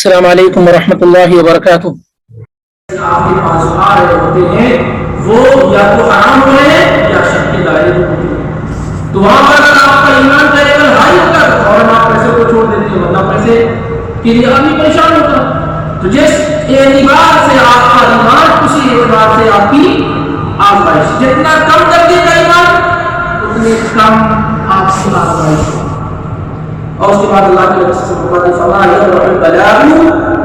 السلام علیکم ورحمۃ اللہ وبرکاتہ۔ آپ کے پاس آ رہے ہوتے ہیں وہ یا تو حرام ہو رہے ہیں یا شک کے دائرے میں ہوتے ہیں، تو وہاں پر اگر آپ کا ایمان کا لیول ہائی ہوتا ہے اور آپ پیسے کو چھوڑ دیتے ہیں، ورنہ پیسے کے لیے آدمی پریشان ہوتا ہے۔ تو جس اعتبار سے آپ کا ایمان اسی اعتبار سے آپ کی آزمائش، جتنا کم درجے کا ایمان اتنے کم آپ کی آزمائش۔ اور اس کے بعد اللہ کے رسول صلی اللہ علیہ وسلم نے فرمایا البلاء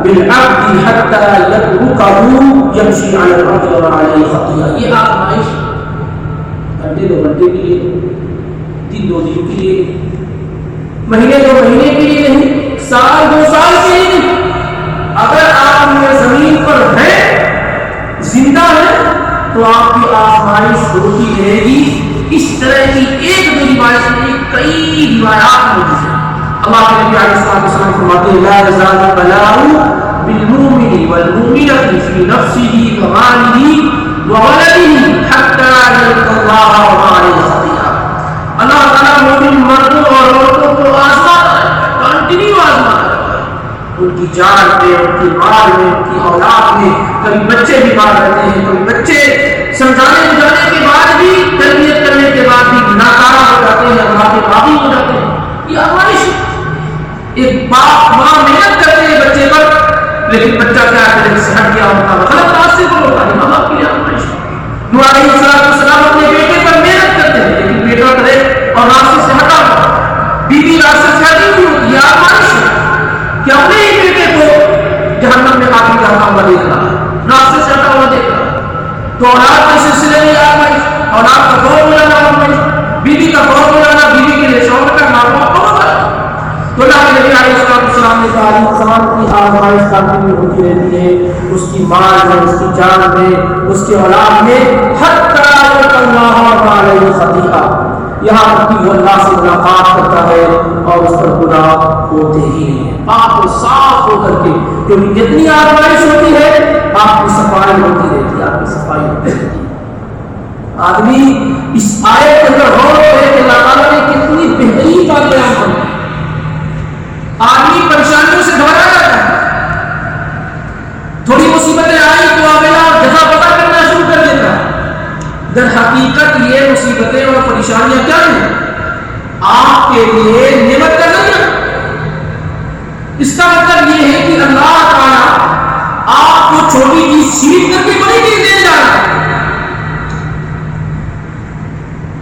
بالعبد حتى يتركه يمشي على الارض وما عليه خطيئة۔ یہ آزمائش گھنٹے 2 گھنٹے کے لیے، 3 2 دن کے لیے، مہینے 2 مہینے کے لیے نہیں، سال 2 سال کے لیے نہیں۔ اگر آپ یہ زمین پر ہیں، زندہ ہیں، تو آپ کی آزمائش ہوتی رہے گی۔ اس طرح کی ایک دو روایت نہیں، کئی روایات موجود ہیں۔ اللہ کے نبی علیہ الصلوۃ والسلام فرماتے ہیں لا يزال البلاء بالمؤمن والمؤمنة في نفسه وماله وولده حتى يلقى الله وما عليه خطيئة۔ اللہ تعالیٰ مومن مردوں اور عورتوں کو آزماتا ہے، کنٹینیو آزماتا ہے، ان کی جان میں، ان کی مال میں، ان کی اولاد میں۔ کبھی بچے بیمار رہتے ہیں، کبھی بچے سمجھانے بجانے کے بعد بھی، تربیت کرنے کے بعد بھی ناکارہ ہو جاتے ہیں، اللہ کے باغی ہو جاتے ہیں۔ یہ آزمائش ہے۔ ایک باپ ماں محنت کرتے ہیں بچے پر، لیکن بچہ کیا کرے، صحت کیا ہوتا ہے، غلط راستے پر ہوتا ہے، ماں باپ کے لیے آزمائش ہے۔ نوح علیہ السلام اپنے بیٹے پر محنت کرتے ہیں، لیکن بیٹا کرے اور راستے سے ہٹا ہوا، بیوی راستے سے ہٹی ہوئی ہوتی ہے، آزمائش ہے کہ اپنے ہی بیٹے کو جہنم میں آگ جاتا ہوا دیکھ رہا ہے، راستے سے ہٹا ہوا دیکھ رہا ہے۔ تو اولاد کے سلسلے میں آزمائش، اولاد کا فوت ہو جانا آزمائش، بیوی کا فوت ہو جانا، بیوی کے لیے شوہر کا ماں باپ کو ہوتا ہے۔ تو اللہ کے نبی علیہ السلام نے کہا انسان کی آزمائش کنٹینیو ہوتی رہتی ہے، اس کی مال میں، اس کی جان میں، اس کی اولاد میں، حتی یلقی اللہ وما علیہ خطیئہ، یہاں تک کہ وہ اللہ سے ملاقات کرتا ہے اور اس پر گناہ ہوتے ہی نہیں، پاک و صاف ہو کر کے، کیونکہ جتنی آزمائش ہوتی ہے آپ کی صفائی ہوتی رہتی ہے، آپ کی صفائی ہوتی رہتی ہے۔ آدمی اس آیت کے اندر غور کرے کہ اللہ تعالیٰ نے کتنی بہترین بات بیان کی۔ آدمی پریشانیوں سے گھبرا جاتا ہے، تھوڑی مصیبتیں آئی تو اگلا جزا پتہ کرنا شروع کر دیتا ہے۔ در حقیقت یہ مصیبتیں اور پریشانیاں کیا ہیں؟ آپ کے لیے نعمت کا ذریعہ۔ اس کا مطلب یہ ہے کہ اللہ تعالیٰ آپ کو چھوٹی چیز چھین کر کے بڑی چیز دے جا رہا ہے۔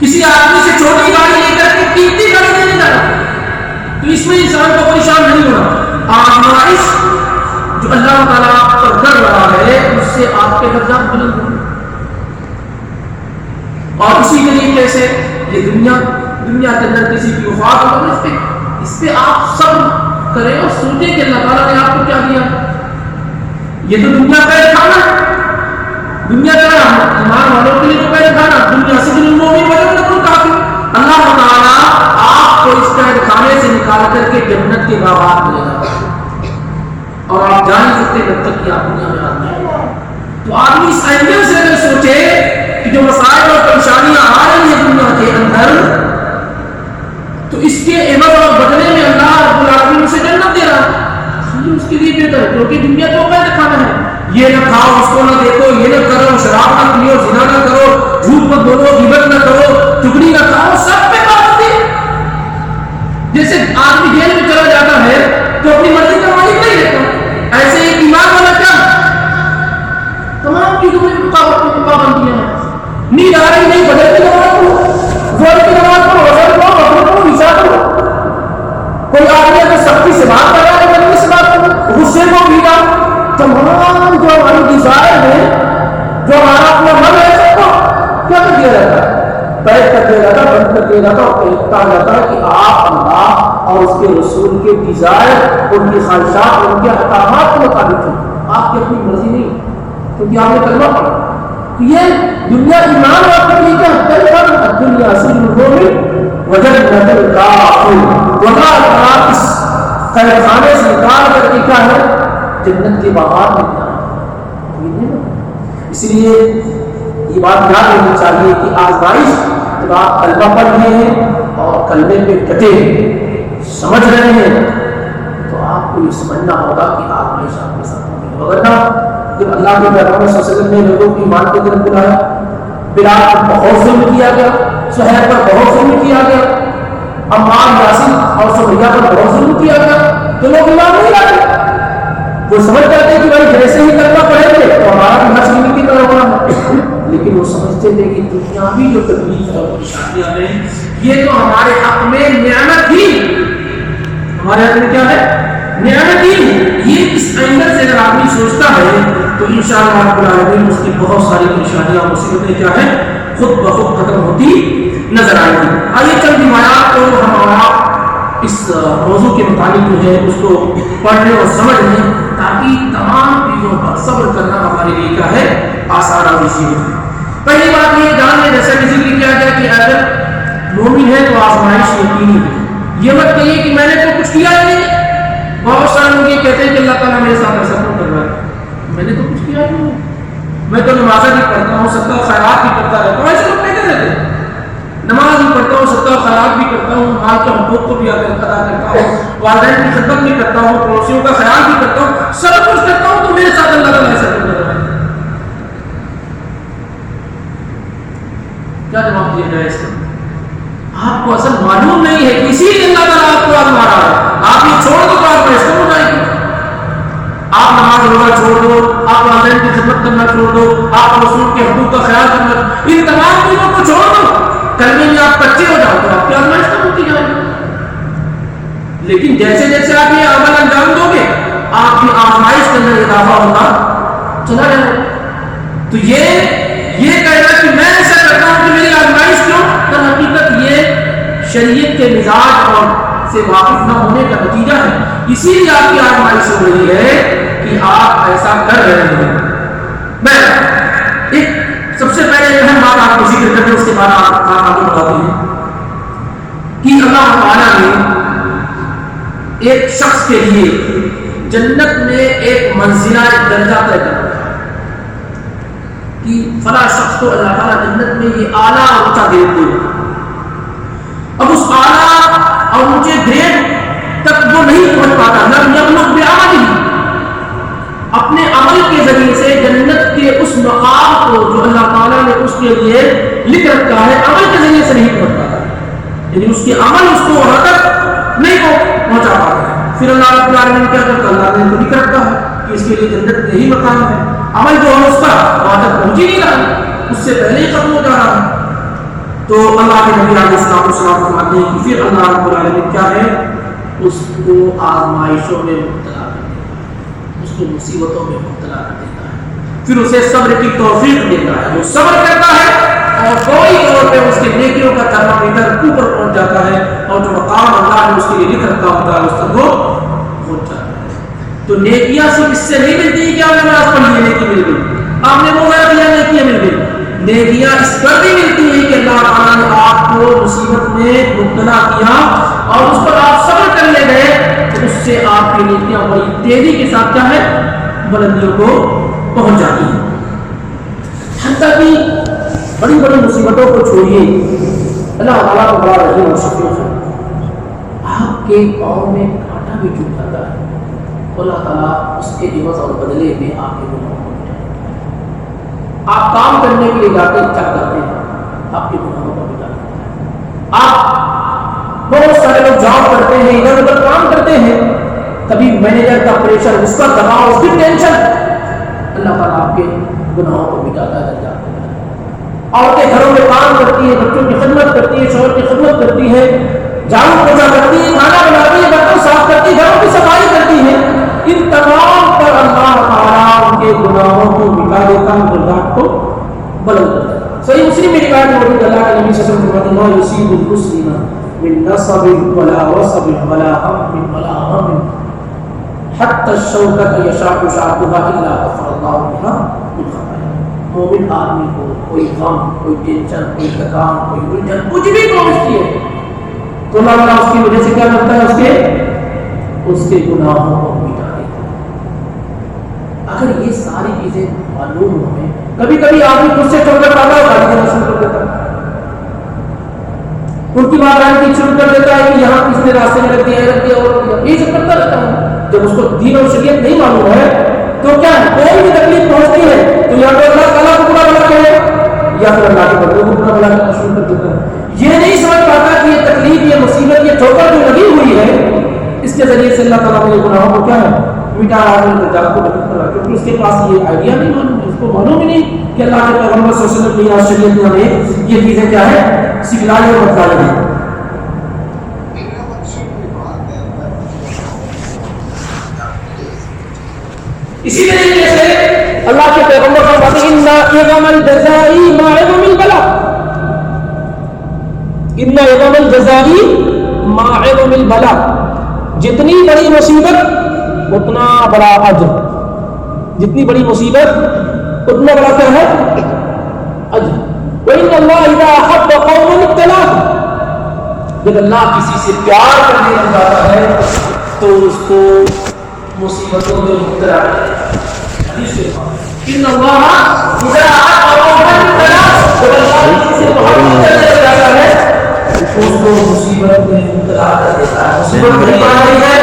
کسی آدمی سے چھوٹی گاڑی لے کر کے قیمتی گاڑی دینے جا رہا ہے، تو اس میں انسان کو پریشان نہیں ہونا۔ آزمائش جو اللہ تعالیٰ پر کر رہا ہے اس سے آپ کے درجات بلند ہوں۔ اور اسی طریقے سے یہ دنیا کے اندر کسی کی وفات ہو تو اس پہ آپ صبر کریں اور سوچیں کہ اللہ تعالیٰ نے آپ کو کیا دیا۔ یہ تو دنیا کا ایک کھانا ہے، دنیا کا ایمان والوں کے لیے تو پہلے کھانا، دنیا سے بھی لوگوں میں کافی۔ اللہ تعالیٰ آپ کو اس قید خانے سے نکال کر کے جنت کے باغات لے گا، اور آپ جان سکتے جب تک کہ آپ دنیا میں آتے ہیں۔ تو آدمی اس اینگل سے اگر سوچے کہ جو مسائل اور پریشانیاں آ رہی ہیں دنیا کے اندر، تو اس کے عوض اور بدلے میں اللہ رب العالمین اسے جنت دے رہا ہے، اس کے لیے بہتر ہے، کیونکہ دنیا تو قید خانہ ہے۔ یہ نہ کھاؤ، اس کو نہ دیکھو، یہ نہ کرو، شراب نہ پیو، زنا نہ کرو، جھوٹ مت بولو، غیبت نہ کرو، چگلی نہ کھاؤ، سب پہ پابندی ہے۔ جیسے آدمی جیل میں چلا جاتا ہے تو اپنی مرضی کا مالک نہیں رہتا، ایسے ایک ایمان والا کیا تمام چیزوں میں پابندیاں ہیں۔ نیند آ رہی نہیں، بدل کی نماز پڑھو، زور کی نماز پڑھو، غسل کرو، وضو کرو، عشاء کرو۔ کوئی آدمی اگر سختی سے بات کر رہا ہے نرمی سے بات کرو، غصے کو بھی گا، تمام جو ہماری ڈیزائر ہے، جو ہمارا اپنا من ہے، سب کو کیا کر دیا جاتا ہے، بیٹھ کر دیا جاتا، بند کر دیا جاتا، اور کہا جاتا ہے کہ آپ اللہ اور اس کے رسول کے ڈیزائر، ان کی خواہشات، ان کے احکامات کے مطابق ہیں، آپ کی اپنی مرضی نہیں، کیونکہ آپ نے کلمہ پڑھا۔ تو یہ دنیا ایمان آپ کے لیے کیا ہے؟ دنیا سجن المؤمن وجنت الکافر، وہاں آپ اس قید خانے سے نکال کر کے کیا ہے؟ جنت کے باغات میں جانا۔ اس لیے یہ بات یاد رکھنی چاہیے کہ آزمائش جب آپ کلمہ پڑھ رہے ہیں اور کلمے پہ ڈٹے ہیں، سمجھ رہے ہیں، تو آپ کو یہ سمجھنا ہوگا کہ آزمائش آپ کے ساتھ ہوگی. وغیرہ جب اللہ کے پیغمبر صلی اللہ علیہ وسلم نے لوگوں کی ایمان کی طرف بلایا، بلال پر بہت ظلم کیا گیا، صہیب پر بہت ظلم کیا گیا، عمار یاسر اور سمیہ پر بہت ظلم کیا گیا، تو لوگ ایمان نہیں لاتے. وہ سمجھ جاتے کہ بھائی جیسے ہی کرنا پڑیں گے تو ہمارا بھی حج نہیں کی طرح ہونا ہے. لیکن وہ سمجھتے تھے کہ دنیاوی جو تکلیف اور پریشانیاں ہیں یہ تو ہمارے حق میں نعمت ہی، ہمارے حق میں کیا ہے؟ نعمت ہی. یہ اس اینگل سے اگر آدمی سوچتا ہے تو انشاءاللہ رب العالمین اس کی بہت ساری پریشانیاں اور مصیبتیں کیا ہیں خود بخود ختم ہوتی نظر آئیں گی. آئیے چند روایات کو ہمارا اس موضوع کے متعلق جو ہے اس کو پڑھنے اور سمجھنے تاکہ تمام چیزوں پر صبر کرنا ہمارے لیے کیا ہے آسان اور ایزی ہو. پہلی بات یہ جان لیں جیسا کہ ذکر کیا گیا کہ اگر مومن ہے تو آزمائش یقینی ہے. یہ مت کہیے کہ میں نے تو کچھ کیا ہی نہیں. بہت سارے لوگ یہ کہتے ہیں کہ اللہ تعالیٰ میرے ساتھ ایسا کیوں کر رہا ہے، میں نے تو کچھ کیا ہی نہیں، میں تو نمازیں بھی پڑھتا ہوں، صدقہ و خیرات بھی کرتا رہتا ہوں. ایسے لوگ کہتے رہتے ہیں نماز بھی پڑھتا ہوں، صدقہ و خیرات بھی کرتا ہوں، مال کے حقوق کو بھی ادا کرتا ہوں، والدین کی خدمت بھی کرتا ہوں، پڑوسیوں کا خیال بھی کرتا ہوں، سب کچھ کرتا ہوں، تو میرے ساتھ اللہ تعالیٰ ایسا کیوں کر رہا ہے؟ کیا جواب دیا جائے اس کا؟ آپ کو اصل معلوم نہیں ہے، اسی لیے اللہ تعالیٰ آپ کو آزما رہا ہے. آپ یہ چھوڑ دو تو آپ ایسا ہو جائے گی. آپ نماز روزہ چھوڑ دو، آپ والدین کی خدمت کرنا چھوڑ دو، آپ رسول کے حقوق کا خیال کرنا، ان تمام چیزوں کو چھوڑ دو، کلمے میں آپ کچے ہو جاؤ تو آپ کی آزمائش کم ہوتی جائے گی. لیکن جیسے جیسے آپ یہ عمل انجام دو گے آپ کی آزمائش کے اندر اضافہ ہوتا چلا جائے گا. تو یہ کہنا کہ میں ایسا کرتا ہوں کہ میری آزمائش کیوں، تو حقیقت یہ شریعت کے مزاج اور سے واقف نہ ہونے کا نتیجہ ہے. اسی لیے آپ کی آزمائش ہو رہی ہے کہ آپ ایسا کر رہے ہیں. میں ایک سب سے پہلے اہم بات آپ کو ذکر کرتے ہیں، اس کے بعد آپ آگے بڑھاتے ہیں کہ اللہ تعالیٰ نے ایک شخص کے لیے جنت میں ایک منزلہ ایک درجہ طے کر رکھا ہے کہ فلاں شخص کو اللہ تعالیٰ جنت میں یہ اعلیٰ اور اونچا گریڈ دے گا. اب اس اعلیٰ اور اونچے گریڈ تک وہ نہیں پہنچ پاتا، لم یبلغ بعملہ، اپنے عمل کے ذریعے سے جنت کے اس مقام کو جو اللہ تعالیٰ نے اس کے لیے لکھ رکھا ہے عمل کے ذریعے سے نہیں پہنچ پاتا. یعنی اس کے عمل اس کو وہاں تک نہیں پہنچا پاتا. پھر اللہ رب العالمین کیا کرتا ہے، اللہ نے تو لکھ رکھا ہے کہ اس کے لیے جنت میں یہی مقام ہے، عمل جو ہے اس کا وہاں تک پہنچ ہی نہیں رہا، اس سے پہلے ہی ختم ہو جا رہا ہے. تو اللہ کے نبی علیہ السلام فرماتے ہیں کہ پھر اللہ رب العالمین کیا ہے اس کو آزمائشوں میں مبتلا کر دیتا ہے، اس کو مصیبتوں میں مبتلا کر دیتا ہے، پھر اسے صبر کی توفیق دیتا ہے. وہ صبر کرتا ہے اور فوری طور پہ اس کے نیکیوں کا تھرمامیٹر اوپر پہنچ جاتا ہے اور جو مقام اللہ نے اس کے لیے لکھ رکھا ہوتا ہے اس تک وہ پہنچ جاتا ہے. تو نیکیاں صرف اس سے نہیں ملتی کہ آپ نے نماز پڑھی ہے نیکی مل گئی، آپ نے روزہ رکھا نیکیاں مل گئی. نیکیاں اس پر بھی ملتی ہیں کہ اللہ تعالیٰ نے آپ کو مصیبت میں مبتلا کیا اور اس پر آپ صبر کر لے گئے تو اس سے آپ کی نیکیاں بڑی تیزی کے ساتھ کیا ہے بلندیوں کو پہنچ جاتی ہیں. حتیٰ کہ بڑی بڑی مصیبتوں کو چھوڑیے، اللہ تعالیٰ کو بڑا رحیم اور شفیق ہے. آپ کے پاؤں میں کانٹا بھی چبھ جاتا ہے، اللہ تعالیٰ اس کے عوض اور بدلے میں آپ کے گناہوں کو مٹا دیتا ہے. آپ کام کرنے کے لیے جاتے ہیں آپ کے گناہوں کو مٹا دیتا ہے. آپ بہت سارے لوگ جاب کرتے ہیں، ادھر ادھر کام کرتے ہیں، کبھی مینیجر کا پریشر، اس کا دباؤ، اس کی ٹینشن، اللہ تعالیٰ آپ کے گناہوں کو مٹاتا ہے. عورتیں گھروں میں کام کرتی ہیں، بچوں کی خدمت کرتی ہیں، شوہر کی خدمت کرتی ہیں، جھاڑو پوچھا کرتی ہیں، کھانا بناتی ہیں، برتن صاف کرتی ہیں، گھروں کی صفائی کرتی ہیں. ان تمام پر اللہ تعالیٰ ان کے گناہوں کو مٹا دیتا ہے، درجات کو بلند کر دیتا ہے. صحیح مسلم میں روایت موجود ہے، اللہ کے نبی صلی اللہ علیہ وسلم فرماتے ہیں یصیب المسلم من نصب ولا وصب ولا هم ولا غم حتى الشوكة يشاق شعبها الا غفر الله بها من خطاياه. مومن آدمی کو کوئی غم، کوئی ٹینشن، کوئی تکان، کوئی الجھن کچھ بھی پہنچتی ہے تو اللہ تعالیٰ اس کی وجہ سے کیا کرتا ہے اس کے گناہوں کو مٹا دیتا ہے. اگر یہ ساری چیزیں معلوم ہمیں، کبھی کبھی آدمی خود سے چھوڑ کر آتا ہے گاڑی دینا شروع کر دیتا ہے، ان کی بات آنے کی شروع کر دیتا ہے کہ یہاں کس نے راستے میں رکھ دیا اور یہ سب کرتا رہتا ہے. جب اس کو دین اور شریعت نہیں معلوم ہے تو کیا کوئی بھی تکلیف پہنچتی ہے تو یا تو اللہ تعالیٰ کو برا بلا کرے یا پھر اللہ کے بندوں کو برا بلا کرنا شروع کر دیتا ہے. یہ نہیں سمجھ پاتا کہ یہ تکلیف، یہ مصیبت، یہ ٹھوکر جو لگی ہوئی ہے اس کے ذریعے سے اللہ تعالیٰ نے گناہوں کو کیا ہے مٹا رہا کو کیونکہ اس کے پاس یہ آئیڈیا نہیں معلوم، اس کو معلوم ہی نہیں کہ اللہ کے پیغمبر صلی اللہ علیہ وسلم کی شریعت میں ہمیں یہ چیزیں کیا ہے سکھلائی اور بتلائی ہیں. اسی طریقے سے اللہ کے پیغمبر فرماتے ہیں ان اعظم الجزاء ما اعظم البلاء، ان اعظم الجزاء ما اعظم البلاء، جتنی بڑی مصیبت اتنا بڑا اجر، جتنی بڑی مصیبت اتنا بڑا کیا ہے اجر. وان اللہ اذا احب قوما ابتلاهم، جب اللہ کسی سے پیار کرنے لگ جاتا ہے تو اس کو مصیبتوں میں مبتلا کرتا ہے. ان اللہ اذا احب قوما ابتلاهم، جب اللہ کسی سے محبت کرنے لگ جاتا ہے اس کو مصیبت میں مبتلا کر دیتا ہے. مصیبت نہیں آ رہی ہے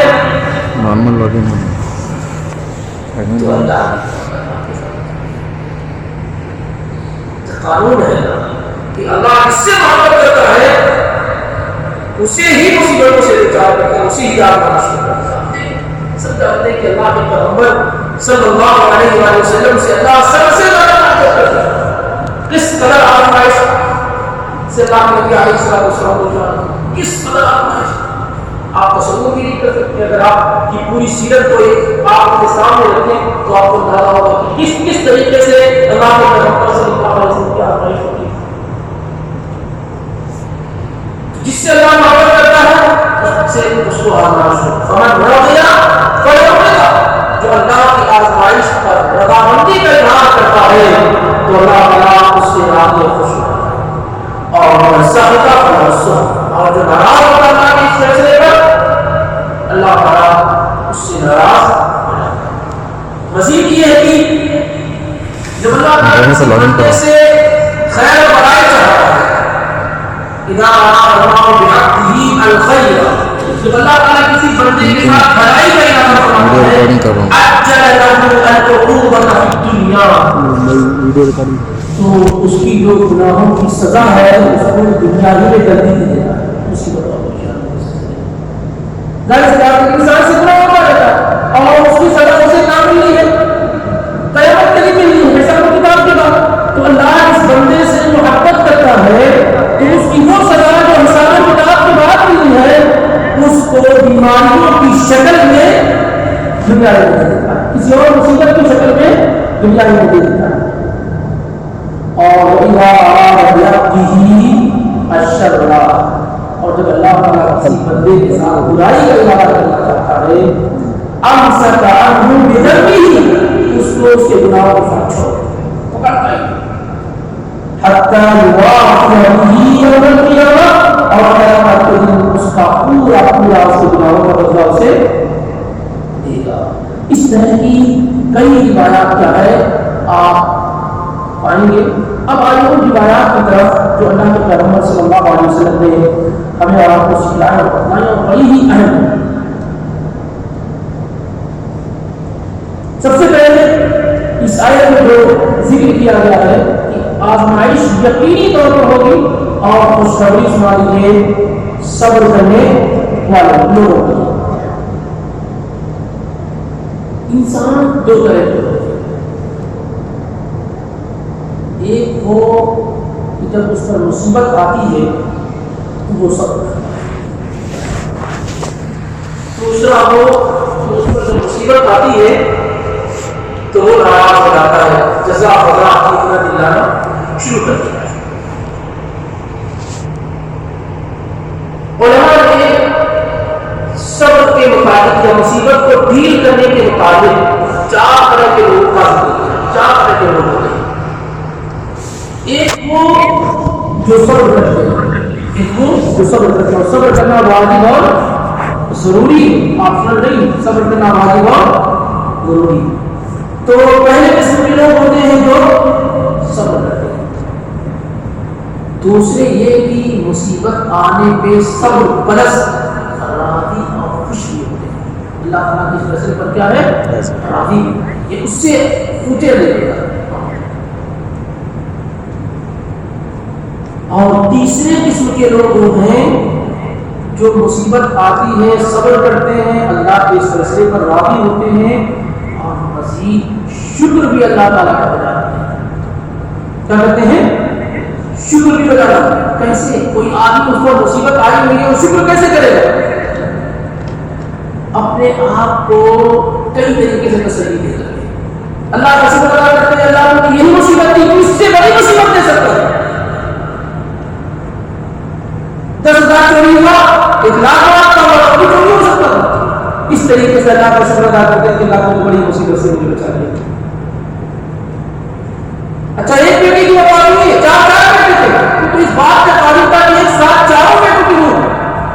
محمد لوگن تو اللہ قانون ہے کہ اللہ جس سے محبت کرتا ہے اسے ہی مصیبتوں سے بچا کرتا ہے، اسی ہی آگے شروع کرتا ہے. سب جانتے ہیں کہ اللہ کے پیغمبر صلی اللہ علیہ وآلہ وسلم سے اللہ سب سے زیادہ محبت کرتا ہے. کس قدر آزمائش سے اللہ نبی علیہ السلام کو جانا، کس قدر آزمائش آپ تصور بھی نہیں کر سکتے. اگر آپ کی پوری سیرت کو آپ کے سامنے رکھیں تو آپ کو اندازہ ہوگا کہ کس طریقے سے اللہ کے پیغمبر صلی اللہ علیہ وسلم کی آزمائش ہوتی ہے. جس سے اللہ محبت کرتا ہے اس سے اس کو آزمائش ہوتی ہے. فمن رضی فلیحمدہ، جو اللہ کی آزمائش پر رضامندی کا اظہار کرتا ہے تو اللہ تعالیٰ اس سے راضی اور خوش ہوتا ہے. اور سخطہ اور جو ناراض ہوتا ہے اللہ کے اس فیصلے پر اللہ تعالیٰ اس سے ناراض ہو جاتا ہے. مزید یہ ہے کہ جب اللہ تعالیٰ بندے سے خیر و بھلائی چاہتا ہے، اذا اراد اللہ بعبده الخیر، جب اللہ تعالیٰ کسی بندے کے ساتھ بھلائی کا ارادہ فرماتا ہے عجل له العقوبۃ فی الدنیا، تو اس کی جو گناہوں کی سزا ہے اس کو دنیا ہی میں جلدی دے دیتا ہے. اس کی بتاؤ ظاہر سی بات ہے انسان سے گناہ ہوتا رہتا ہے اور اس کی سزا اسے کام ملی ہے قیامت کے لیے ملی ہے ایسا کوئی کتاب کے بعد. تو اللہ اس بندے سے محبت کرتا ہے تو اس کی وہ سزا جو حساب کتاب کے بعد ملی ہے اس کو بیماریوں کی شکل میں دنیا میں دے دیتا ہے، کسی اور مصیبت کی شکل میں دنیا میں دے دیتا ہے. اور اذا اراد بعبده الشر، اور جب اللہ تعالیٰ کسی بندے کے ساتھ برائی کا ارادہ کرنا چاہتا ہے امسک عنہ بذنبہ، اس کو اس کے گناہوں کے ساتھ چھوڑ پکڑتا ہے حتی یوافی به یوم القیامہ، اور قیامت کے دن اس کا پورا اس کے گناہوں کا بدلہ اسے دے گا. اس طرح کی کئی روایات کیا ہے آپ پائیں گے. اب آئیے ان روایات کی طرف جو اللہ کے پیغمبر صلی اللہ علیہ وسلم نے ہمیں اور آپ کو سکھلایا اور بتایا اور بڑی ہی اہم ہے. سب سے پہلے اس آیت میں جو ذکر کیا گیا ہے کہ آزمائش یقینی طور پر ہوگی اور خوشخبری سنا دیجیے صبر کرنے والے لوگوں کے. انسان دو طرح کے ہوتے ہیں، ایک وہ کہ جب اس پر مصیبت آتی ہے تو وہ صبر کرتا ہے. دوسرا وہ کہ اس پر جب مصیبت آتی ہے تو وہ ناراض ہو جاتا ہے، جزا فضا اتنا دلانا شروع کر دیتا ہے. علماء نے صبر کے مطابق یا مصیبت کو ڈیل کرنے کے مطابق چار طرح کے لوگ کا ذکر کیا. چار طرح کے لوگ ہوتے ہیں. ایک وہ جو صبر کرتے ہیں، ایک وہ جو صبر کرتے ہیں. صبر کرنا واجب اور ضروری، آپشنل نہیں، صبر کرنا واجب اور ضروری. تو پہلے قسم کے لوگ ہوتے ہیں جو صبر کرتے ہیں. دوسرے یہ کہ مصیبت آنے پہ صبر پلس راضی اور خوشی ہوتے ہیں. اللہ تعالیٰ کے اس فیصلے پر کیا ہے؟ راضی. یہ اس سے اونچے لے گا. اور تیسرے قسم کے لوگ وہ ہیں جو مصیبت آتی ہے صبر کرتے ہیں، اللہ کے اس فیصلے پر راضی ہوتے ہیں اور مزید شکر بھی اللہ تعالیٰ کا بجا لاتے ہیں. کیا کرتے ہیں؟ شکر بھی بجا لاتے ہیں. کیسے؟ کوئی آدمی اس کو مصیبت آئی ہوئی ہے، وہ شکر کیسے کرے گا؟ اپنے آپ کو کئی طریقے سے تسلی دے سکتے ہیں. اللہ کا شکر ادا کرتے ہیں، اللہ کو یہی مصیبت تھی، اس سے بڑی مصیبت دے سکتا ہے. 10,000 چوری ہوا، 1,00,000 کا ہوا، بھی چوری ہو سکتا تھا. اس طریقے سے اللہ کا شکر ادا کرتے ہیں کہ اللہ کو بڑی مصیبت سے مجھے بچا لیا. اچھا ایک بیٹی کی وفات ہوئی ہے، 4 بیٹے تھے، تو اس بات کا قابل تھا کہ ایک ساتھ 4 بیٹوں کی ہوں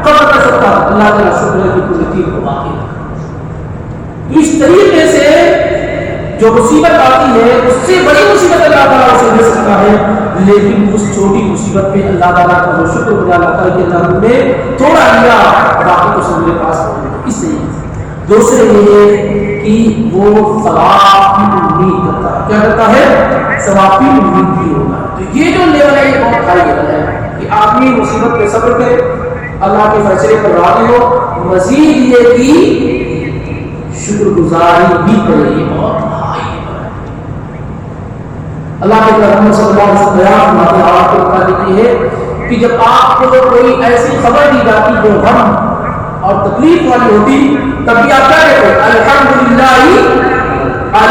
قبر کر سکتا. اللہ کا شکر ہے کہ پورے 3 کو باقی رکھا. تو اس طریقے سے جو مصیبت آتی ہے اس سے بڑی مصیبت اللہ تعالیٰ اسے دے سکتا ہے، لیکن اس چھوٹی مصیبت پہ اللہ تعالیٰ کا وہ شکر بجا لاتا ہے کہ اللہ نے تھوڑا لیا، باقی تو سب میرے پاس پہنچ. اس طریقے سے دوسرے یہ ہے کہ وہ ثواب کی امید کرتا ہے. کیا کرتا ہے؟ ثواب کی امید کی ہوتا ہے. تو یہ جو لیول ہے یہ بہت ہائی لیول ہے کہ آدمی مصیبت پہ صبر کرے، اللہ کے فیصلے پر راضی ہو، مزید یہ کہ شکر گزاری بھی کرے. یہ بہت ہائی لیول ہے. اللہ کے پیغمبر صلی اللہ علیہ وسلم بیان فرماتے ہیں، آپ کو بتا دیتی ہے کہ جب آپ کو کوئی ایسی خبر دی جاتی جو غم اور تکلیف والی ہوتی، تب بھی آپ کیا کہتے ہیں؟ الحمدللہ علی کل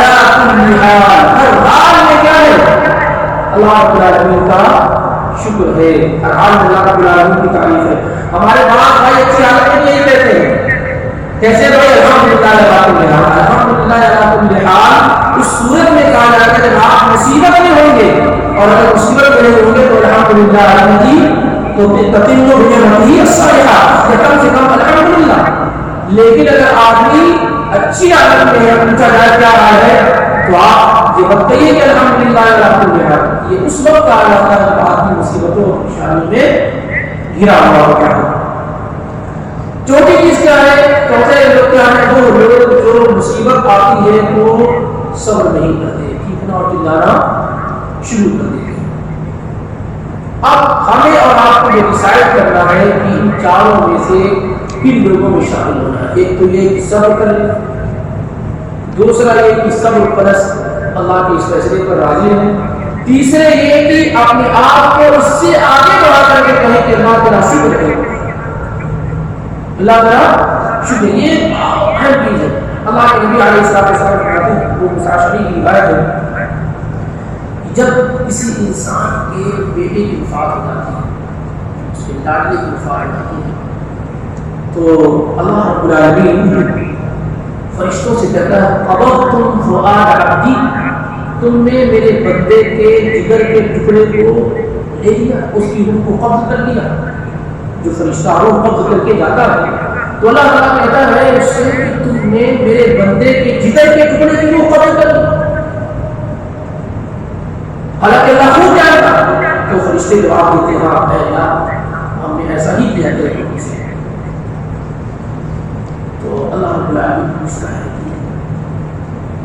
حال. ہر حال میں کیا ہے؟ اللہ رب العالمین کا شکر ہے. ہر حال میں اللہ رب العالمین کی تعریف ہے. ہمارے بعض بھائی اچھی حالت میں یہی کہتے ہیں. کیسے بھائی؟ الحمدللہ علی کل حال. الحمدللہ علی کل حال اس صورت میں کہا جاتا ہے جب آپ مصیبت میں ہوں گے، اور اگر مصیبت میں ہوں گے تو الحمدللہ علی تو تتم بنعمتہ الصالحات، کم سے کم الحمدللہ. لیکن اگر آدمی اچھی حالت میں ہے، پوچھا جائے کیا حال ہے، تو آپ یہ بتائیے کہ الحمدللہ الحمدللہ. یہ اس وقت کہا جاتا ہے جب آدمی مصیبتوں اور پریشانی میں گھرا ہوا ہوتا ہے. چوٹی چیز کیا ہے؟ چوتھے لوگ کیا ہے؟ وہ لوگ جو مصیبت آتی ہے وہ صبر نہیں کرتے، چیخنا اور چلانا شروع کر دیتے ہیں. اب ہمیں اور آپ کو یہ ڈیسائیڈ کرنا ہے کہ ان چاروں میں سے کن لوگوں میں شامل ہونا ہے. ایک تو یہ کہ صبر کر لیں، دوسرا یہ کہ صبر پلس اللہ کے اس فیصلے پر راضی ہیں، تیسرے یہ کہ اپنے آپ کو اس سے آگے بڑھا کر کے کہیں کہ اللہ تعالیٰ شکر ہے، اللہ تعالیٰ شکر. یہ اہم چیز ہے. اللہ کے نبی علیہ السلام فرماتے ہیں، وہ مساشری کی روایت ہے، جب کسی انسان کے بیٹے کی وفات ہو جاتی ہے، اس کے لاڈلے کی وفات ہو جاتی ہے، تو اللہ رب العالمین فرشتوں سے کہتا ہے قبضتم فؤاد عبدی، تم نے میرے بندے کے جگر کے ٹکڑے کو لے لیا، اس کی روح کو قبض کر لیا. جو فرشتہ روح قبض کر کے جاتا ہے تو اللہ تعالیٰ کہتا ہے اس سے کہ تم نے میرے بندے کے جگر کے ٹکڑے کی روح قبض کر لی. حالانکہ اللہ خوب جانتا، تو فرشتے جواب دیتے ہیں ہاں اے اللہ ہم نے ایسا ہی کیا تیرے بندے سے. تو اللہ رب العالمین پوچھتا ہے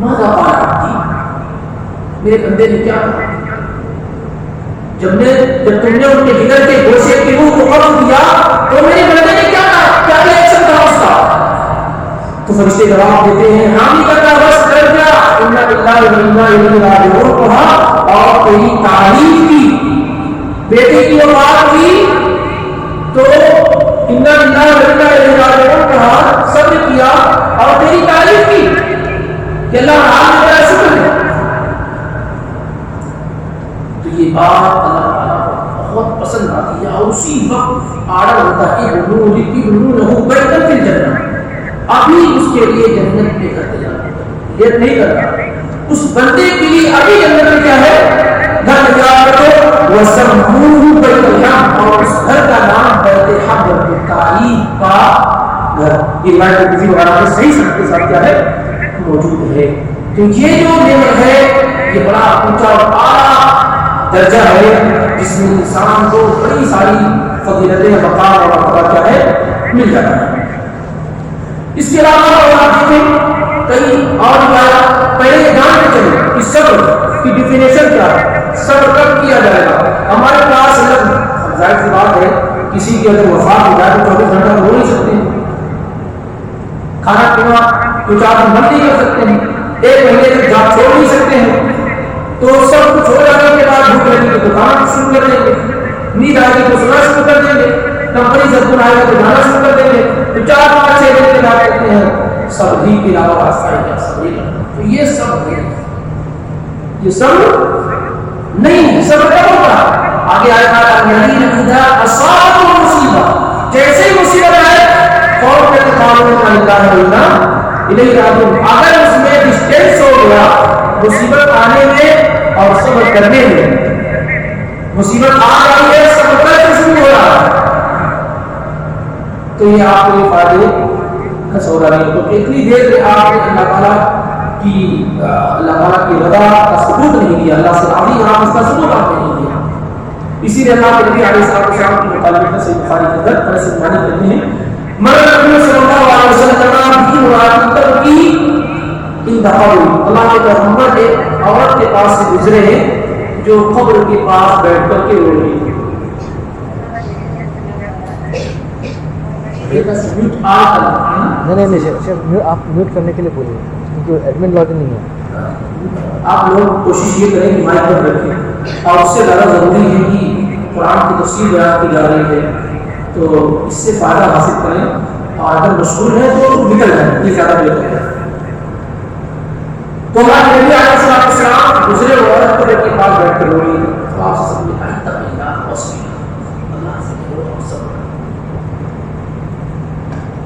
ماذا قال عبدی، میرے بندے نے کیا کہا؟ جب تم نے ان کے جگر کے گوشے کی روح کو قبض کیا تو میرے بندے نے کیا کہا، کیا ریئیکشن تھا اس کا؟ تو فرشتے جواب دیتے ہیں ہاں بھی کرنا بس کر دیا، انا للہ و انا الیہ راجعون کہا اور تیری تعریف کی. بیٹے کی وفات ہوئی تو انا للہ و انا الیہ راجعون کہا، صبر کیا اور تیری تعریف کی کہ اللہ حال کا شکر ہے. تو یہ بات اللہ تعالیٰ کو بہت پسند آتی ہے اور اسی وقت آڈر ہوتا ہے کہ بنو لکی بنو لہو بیتن فی الجنہ، ابھی اس کے لیے جنت میں کرتے جاتا ہے، لیٹ نہیں کرتا. اس بندے کے لیے ابھی جنت میں کیا ہے؟ گھر تیار کرو وسموہ بیت الحمد، اور اس گھر کا نام بیت حمد، تعریف کا گھر. یہ بات کسی وغیرہ میں صحیح سب کے ساتھ کیا ہے موجود ہے. تو یہ جو نعمت ہے یہ بڑا اونچا اور اعلیٰ درجہ ہے جس میں انسان کو بڑی ساری فضیلتیں مقام اور مرتبہ کیا ہے مل جاتا ہے. اس کے علاوہ اور آپ دیکھیں کئی اور پہلے جانتے چلے کہ صبر کی ڈیفینیشن کیا ہے، صبر کب کیا جائے گا. ہمارے پاس ظاہر سی بات ہے کسی کی اگر وفات ہو جائے تو 24 گھنٹہ ہو نہیں سکتے ہیں، کھانا پینا کچھ آپ بند نہیں کر سکتے ہیں، 1 مہینے تک جاب چھوڑ نہیں سکتے ہیں. تو سب کچھ ہو جانے کے بعد بھوک لگے گی تو کھانا شروع کر دیں گے، نیند آئے گی تو سونا شروع کر دیں گے، کمپنی سے فون آئے گا تو جانا شروع کر دیں گے. تو 4-5-6 دن کے بعد کہتے ہیں سب ہی کے علاوہ راستہ ہے کیا سب نہیں. تو یہ سب نہیں، یہ سب نہیں ہے. سب کب ہوگا؟ آگے آئے گا مصیبت، جیسے ہی مصیبت آئے فوراً کہتے اگر اس میں ڈسٹینس ہو گیا مصیبت آنے میں اور صبر کرنے میں، مصیبت آ رہی ہے صبر کرنے شروع ہو رہا ہے، تو یہ آپ کو یہ فائدے کا سودا نہیں. تو اتنی دیر میں آپ نے اللہ تعالیٰ کی رضا کا ثبوت نہیں دیا، اللہ سے راضی یہاں اس کا ثبوت آپ نے نہیں دیا. اسی لیے اللہ کے نبی علیہ السلام کے مطابق صحیح بخاری کے اندر انس بن مالک کہتے ہیں مرد نبی صلی اللہ علیہ وسلم کی مراد کی انتہائی اللہ کے پیغمبر ایک عورت کے پاس سے گزرے ہیں جو قبر کے پاس بیٹھ کر کے رو رہی ہے. نہیں آپ میوٹ کرنے کے لیے بولیے کیونکہ ایڈمن لاگ نہیں ہے. آپ لوگ کوشش یہ کریں کہ مائک پر رکھیں، اور اس سے زیادہ ضروری ہے کہ قرآن کی تفسیر بیان کی جا رہی ہے تو اس سے فائدہ حاصل کریں، اور اگر مشغول ہے تو نکل جائیں، یہ زیادہ بہتر ہے. تو ہمارے نبی علیہ السلام دوسرے عورت کو کے پاس بیٹھ کر روئی تو آپ سے سب نے کہا اللہ سے ڈرو اور صبر.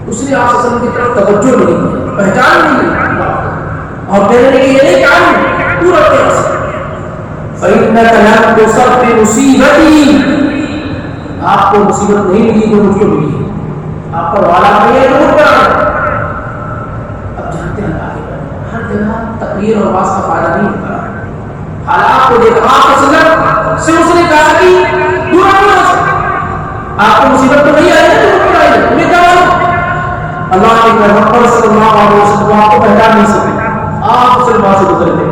اس نے آپ سے کی طرف توجہ نہیں کی، پہچان نہیں کی، اور کہنے لگے یہ نہیں کام تو رکھتے ہیں فَإِنَّكَ لَمْ تُصَبْ بِمُصِيبَتِي، آپ کو مصیبت نہیں ملی جو مجھ کو ملی، آپ پر والا نہیں ہے جو مجھ پر آنا. اب جانتے ہیں ہر جگہ تقریر اور باس کا فائدہ نہیں ہوتا. حالات کو دیکھ آپ کے صدر سے اس نے کہا کہ دور آپ کو مصیبت تو نہیں آئی ہے تو مجھ پر آئی ہے، تمہیں کیا معلوم؟ اللہ کے پیغمبر صلی اللہ علیہ وسلم آپ کو پہچان نہیں سکے، آپ سے وہاں سے گزر گئے.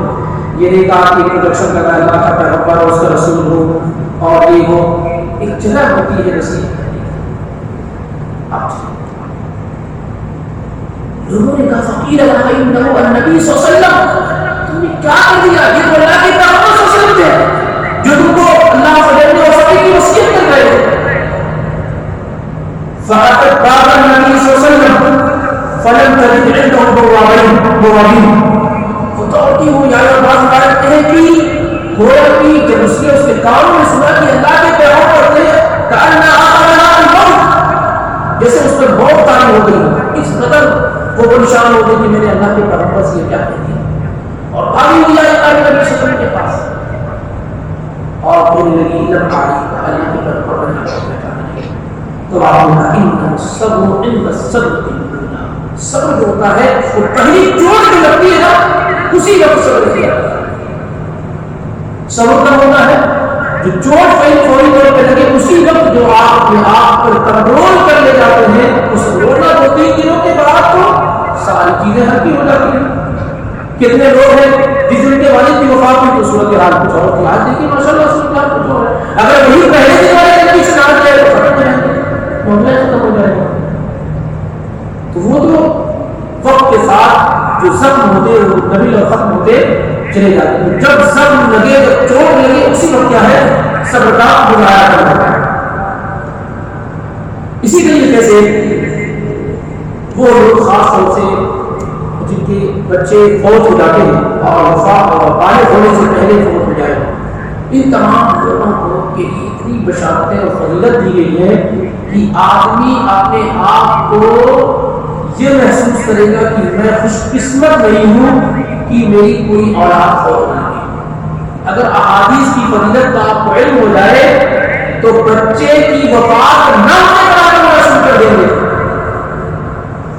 یہ نہیں کہا کہ انٹروڈکشن کرنا اللہ کا پیغمبر اور اس کا رسول ہو اور یہ ہو، ایک جگہ ہوتی ہے نصیحت کرنے کی. لوگوں نے کہا فقیر اللہ انہو النبی صلی اللہ علیہ وسلم، تم نے کیا کر دیا؟ یہ تو اللہ کے پیغمبر صلی اللہ علیہ وسلم تھے جو تم کو اللہ فضل اور فقیر کی وصیت کر رہے ہو. فَأَتَتْ بَابَ النَّبِيِّ صلی اللہ علیہ وسلم فَلَمْ تَجِدْ عِنْدَهُ بَوَابِينَ. دوڑتی ہوئی آئی اور بعض بات یہ کی گویا کی جب اس نے اس کے کانوں میں سنا کہ اللہ کے پیغمبر تھے کأنَّ آخَرَ الْمَوْتِ، جیسے اس پر موت طاری ہو گئی. اس قدر وہ پریشان ہو گئی کہ میں نے اللہ کے پیغمبر سے یہ کیا کہہ دیا، اور بھاگی ہوئی آئی اللہ کے نبی صلی اللہ علیہ وسلم کے پاس اور کہنے لگی لم علیک اللہ کے پیغمبر نے کہا تو آپ نے کہا ان الصبر عند الصدمۃ، صبر جو ہوتا ہے وہ پہلی چوٹ جو لگتی ہے نا اسی وقت صبر کیا. صبر کب ہوتا ہے؟ جو چوٹ پہلی فوری طور پہ لگے اسی وقت جو آپ اپنے آپ پر کنٹرول کر لے جاتے ہیں. اس رونا 2-3 دنوں کے بعد تو ساری چیزیں ہلکی ہو جاتی ہیں. کتنے لوگ ہیں جس دن کے والد کی وفات ہوئی تو صورت حال کچھ اور تھی، آج دیکھیے ماشاء اللہ صورت حال کچھ اور ہے. اگر وہی پہلے دن والے نبی سے نہ جائے تو ختم ہو جائے گا، معاملہ ختم ہو جائے گا. تو وہ تو وقت کے ساتھ جو زخم ہوتے وہ نبی اور ختم ہوتے چلے جاتے ہیں. جب زخم لگے جب چوٹ لگے اسی وقت کیا ہے صبر کا مظاہرہ کرنا ہے. اسی طریقے سے وہ لوگ خاص طور سے جن کے بچے فوت ہو جاتے ہیں اور وفات اور بالغ ہونے سے پہلے فوت ہو جائے، ان تمام لوگوں کو کے لیے اتنی بشارتیں اور فضیلت دی گئی ہے کہ آدمی اپنے آپ کو یہ محسوس کرے گا کہ میں خوش قسمت نہیں ہوں کہ میری کوئی اولاد فوت نہ ہوئی. اگر احادیث کی فضیلت کا آپ کو علم ہو جائے تو بچے کی وفات نہ ہونے کا محسوس کر دیں گے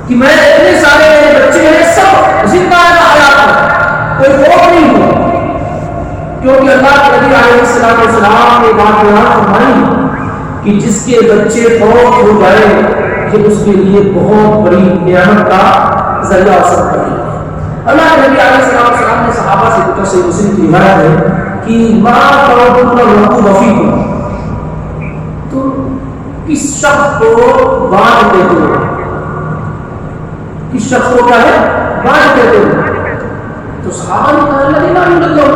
کہ میں اتنے سارے بچے ہیں سب زندہ حیات ہیں، کوئی فوت نہیں ہوا. کیونکہ اللہ کے نبی علیہ السلام نے بات بیان فرمائی کہ جس کے بچے فوت ہو جائے یہ اس کے لیے بہت بڑی نعمت کا ذریعہ حاصل کر رہی ہے. اللہ کے نبی علیہ السلام نے صحابہ سے پوچھا، صحیح مسلم کی روایت ہے کہ ما ترون الرقوب فیکم، تو کس شخص کو بانجھ دیتے ہو، کس شخص کو کیا ہے بانجھ دیتے ہو. تو صحابہ نے کہا اللہ ایمان اللہ،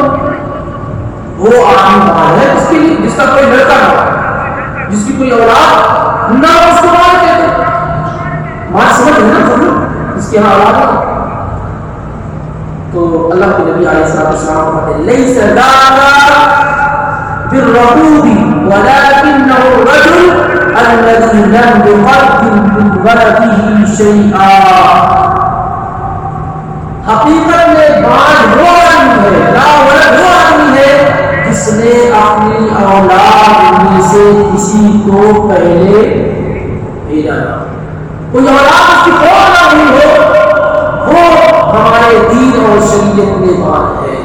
وہ آدمی بانجھ ہے جس کے لیے جس کا کوئی لڑکا نہ ہو، جس کی کوئی اولاد نہ ہو، اس کو بانجھ دیتے. بات سمجھ ہے نا ضرور اس کے یہاں اولاد نہ. تو اللہ کے نبی علیہ السلام فرماتے ہیں لیس ذاک بالرقوب ولكنه الرجل الذي لم يقدم من ولده شيئا. حقیقت میں بانجھ وہ آدمی ہے، لا ولد وہ آدمی ہے جس نے اپنی اولاد میں سے کسی کو پہلے بھیجا نہ. کوئی اولاد اس کی فوت نہ ہوئی ہو، وہ ہمارے دین اور شریعت میں بات ہے.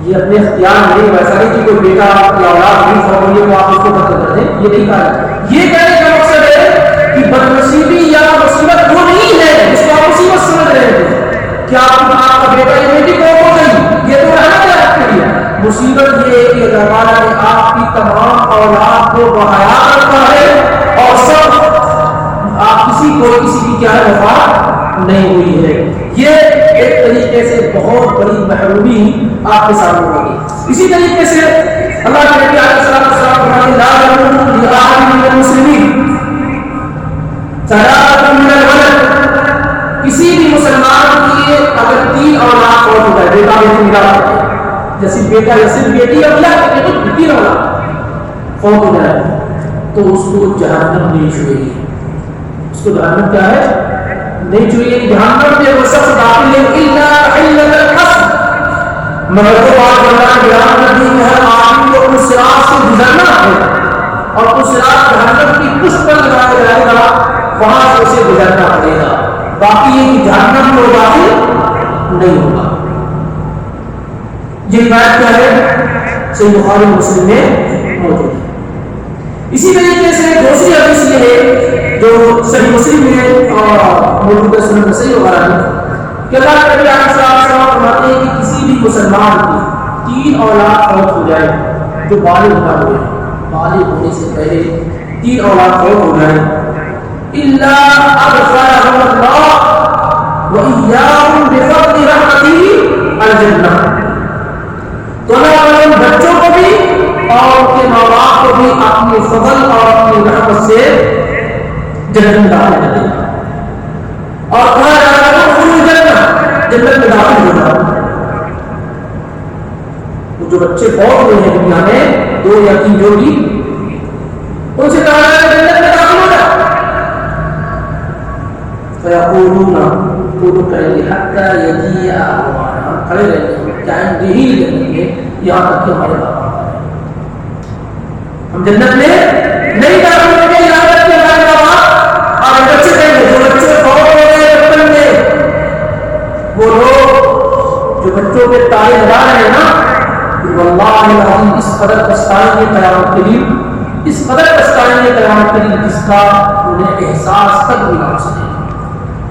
یہ اپنے اختیار نہیں، ویسا نہیں کہ کوئی بیٹا یا اولاد نہیں فوت ہوئی تو آپ اس کو قتل کر دیں، یہ نہیں کہا. یہ کہنے کا مقصد ہے کہ بدنصیبی یا مصیبت وہ نہیں ہے جس کو آپ مصیبت سمجھ رہے ہیں. کیا آپ کا بیٹا یا بیٹی فوت ہو گئی، یہ تو رہنا ہے آپ کے لیے. مصیبت یہ ہے کہ اللہ تعالیٰ نے آپ کی تمام اولاد کو بحیات رکھا ہے اور سب آپ کسی کی کیا ہے وفات نہیں ہوئی ہے. یہ ایک طریقے سے بہت بڑی محرومی آپ کے سامنے ہوگی. اسی طریقے سے اللہ کے نبی علیہ السلام فرماتے لا يحل لأحد من المسلمين ثلاثة من الولد، کسی بھی مسلمان کی اگر 3 اولاد فوت ہو جائے، بیٹا بیٹی ملا جیسے بیٹا یا صرف بیٹی اور یا 3 اولاد فوت ہو جائے تو اس کو جہنم نہیں چھوئے گی. اس کو جہنم کیا ہے نہیں چھوئے گی. جہنم میں وہ شخص داخل ہے الا حلت الحسن، مگر وہ بات اللہ بیان کرتی ہے ہر آدمی کو اس صراط سے گزرنا ہے اور اس صراط جہنم کی پشت پر لگایا جائے گا، وہاں سے اسے گزرنا پڑے گا. باقی یہ کہ جہنم میں داخل نہیں ہوگا. یہ بات کیا ہے صحیح بخاری مسلم میں موجود ہے. اسی طریقے سے دوسری حدیث یہ ہے جو صحیح مسلم میں اور موجود ہے سنن نسائی وغیرہ میں کہ اللہ کے نبی علیہ السلام فرماتے ہیں کہ کسی بھی مسلمان کی 3 اولاد فوت ہو جائے جو بالغ نہ ہوئے، بالغ ہونے سے پہلے 3 اولاد فوت ہو جائے الا ادخلهم الله واياهم بفضل رحمته الجنہ. تو اللہ تعالیٰ ان بچوں کو بھی اور ان کے ماں باپ کو بھی اپنے فضل اور اپنی رحمت سے جنت میں داخل کر دے گا. اور کہا جا رہا ہے جنت میں داخل ہو جائے. جو بچے فوت ہوئے ہیں دنیا میں 2 یا 3 جو بھی، ان سے کہا جا رہا ہے جنت میں داخل ہو جائے. فیقولون تو کہیں گے حتی یجیء ابوانا، کھڑے رہیں گے جائیں گے ہی جنت میں یہاں تک کہ ہمارے باپ آتا ہے. ہم جنت میں نہیں داخل ہوں گے یہاں تک کہ ہمارے باپ اور بچے کہیں گے. جو بچے فوت ہو گئے بچپن میں، وہ لوگ جو بچوں کے تارے لگا رہے ہیں نا، واللہ العظیم اس قدر پچھتائیں گے قیامت کے دن، اس قدر پچھتائیں گے قیامت کے دن جس کا انہیں احساس تک بھی نہ سکے.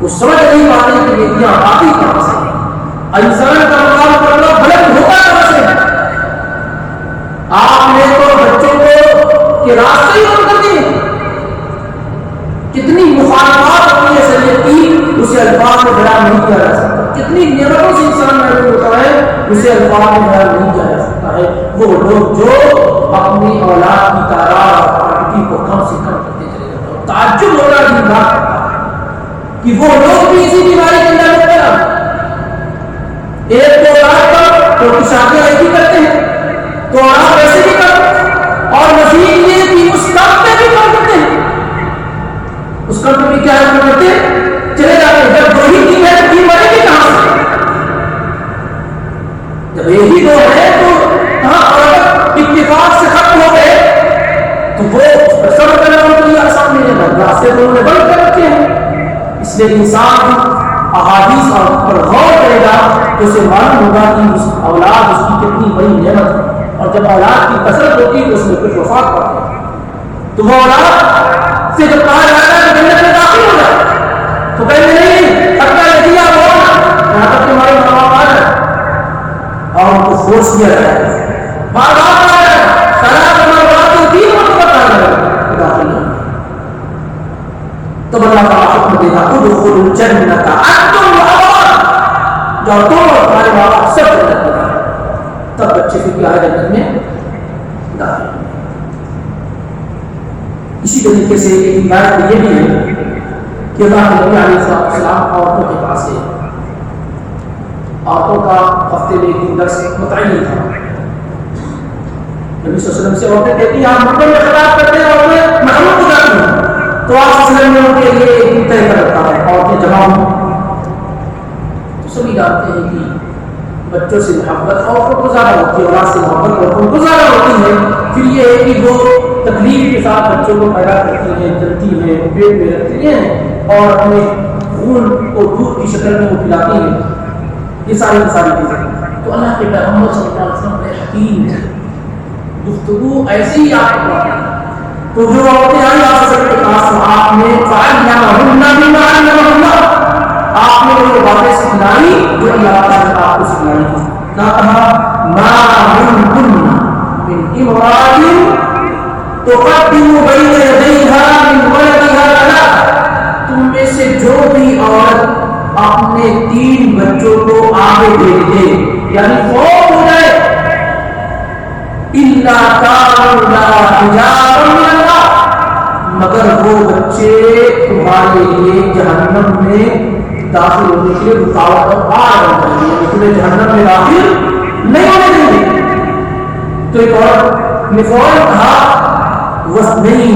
وہ سمجھ نہیں پاتے کہ نیکیاں آتی کہاں سے، انسان کا مقام کرنا بلند ہوتا کہاں سے. آپ نے تو بچوں کو کے راستے ہی بند کر دیے. کتنی مخالفات ہوتی ہے شریعت کی، اسے الفاظ میں بیان نہیں کیا جا سکتا. کتنی نعمتوں سے انسان محروم ہوتا ہے، اسے الفاظ میں بیان نہیں کیا جا سکتا ہے. وہ لوگ جو اپنی اولاد کی تعداد اور کوانٹٹی کو کم سے کم کرتے چلے جاتے ہیں، تعجب ہوتا ہے بات کہ وہ لوگ بھی اسی بیماری کے اندر مبتلا ہیں. 1 2 لاکھ پر تو شادیاں ایسی کرتے ہیں تو آپ ایسے بھی کرتے، اور مزید یہ کہ اس کام پہ بھی کام کرتے ہیں. اس کام پہ بھی کیا کرتے چلے جاتے ہیں. جب 2 ہی ٹیم ہے تو ٹیم بنے گی کہاں سے؟ جب یہی 2 ہے تو کہاں؟ اور اگر اتفاق سے ختم ہو گئے تو وہ صبر کرنا ان کے لیے آسان نہیں ہے. راستے تو انہوں نے بند کر رکھے ہیں. اس لیے انسان احادیث پر غور کرے گا تو اسے معلوم ہوگا کہ اس اولاد اس کی کتنی بڑی نعمت ہے. اور جب اولاد کی کثرت ہوتی ہے تو اس میں کچھ وفات پاتے ہیں. تو وہ اولاد سے جب کہا جاتا ہے کہ جنت میں داخل ہو جائے تو کہیں نہیں حتیٰ یدی آپ ہونا یہاں تک کہ ہمارے ماں باپ آ جائے اور ان کو فورس کیا جائے بار بار آ جائے سلام مرات 3 مرتبہ آ جائے داخل نہیں تو اللہ تعالیٰ حکم دے گا ادخلوا الجنت انتم والاولاد جاؤ تم اور تمہارے ماں باپ سب جنت میں تب بچے پھر کیا ہے جنت میں داخل. اسی طریقے سے ایک روایت یہ بھی ہے کہ اللہ کے نبی علیہ السلام عورتوں کے پاس ہے. عورتوں کا ہفتے میں ایک دن درس متعین تھا. نبی صلی اللہ علیہ وسلم سے عورتیں کہتی ہیں آپ مردوں میں خطاب کرتے ہیں عورتیں محروم ہو جاتی ہیں تو آپ صلی اللہ علیہ وسلم نے ان کے لیے ایک دن طے کر رکھا ہے عورتیں جمع ہوں. تو سبھی جانتے ہیں کہ بچوں سے محبت عورتوں کو زیادہ ہوتی ہے اولاد سے محبت عورتوں کو زیادہ ہوتی ہے. پھر یہ ہے کہ وہ تکلیف کے ساتھ بچوں کو پیدا کرتی ہیں جلتی ہیں پیٹ میں رکھتی ہیں اور اپنے خون کو دودھ کی شکل میں وہ پلاتی ہیں. یہ ساری چیزیں تو اللہ کے پیغمبر صلی اللہ علیہ وسلم بڑے حکیم ہے گفتگو ایسی ہی آپ کو تو جو عورتیں آئی آپ کے پاس آپ نے آپ نے وہ باتیں سکھلائی جو اللہ تعالیٰ نے آپ کو سکھلائی. کیا کہا ما منکن من امرأۃ تقدم بین یدیہا من ولدہا ثلاث تم میں سے جو بھی عورت اپنے 3 بچوں کو آگے بھیج دے یعنی فوت ہو جائے الا کانوا لہا حجابا من النار مگر وہ بچے تمہارے لیے جہنم میں داخل ہونے کے لیے رکاوٹ اور بار بن جائیں گے تمہیں جہنم میں داخل نہیں ہونے دیں گے. تو ایک اور نے فوراً کہا وَسْنَيْن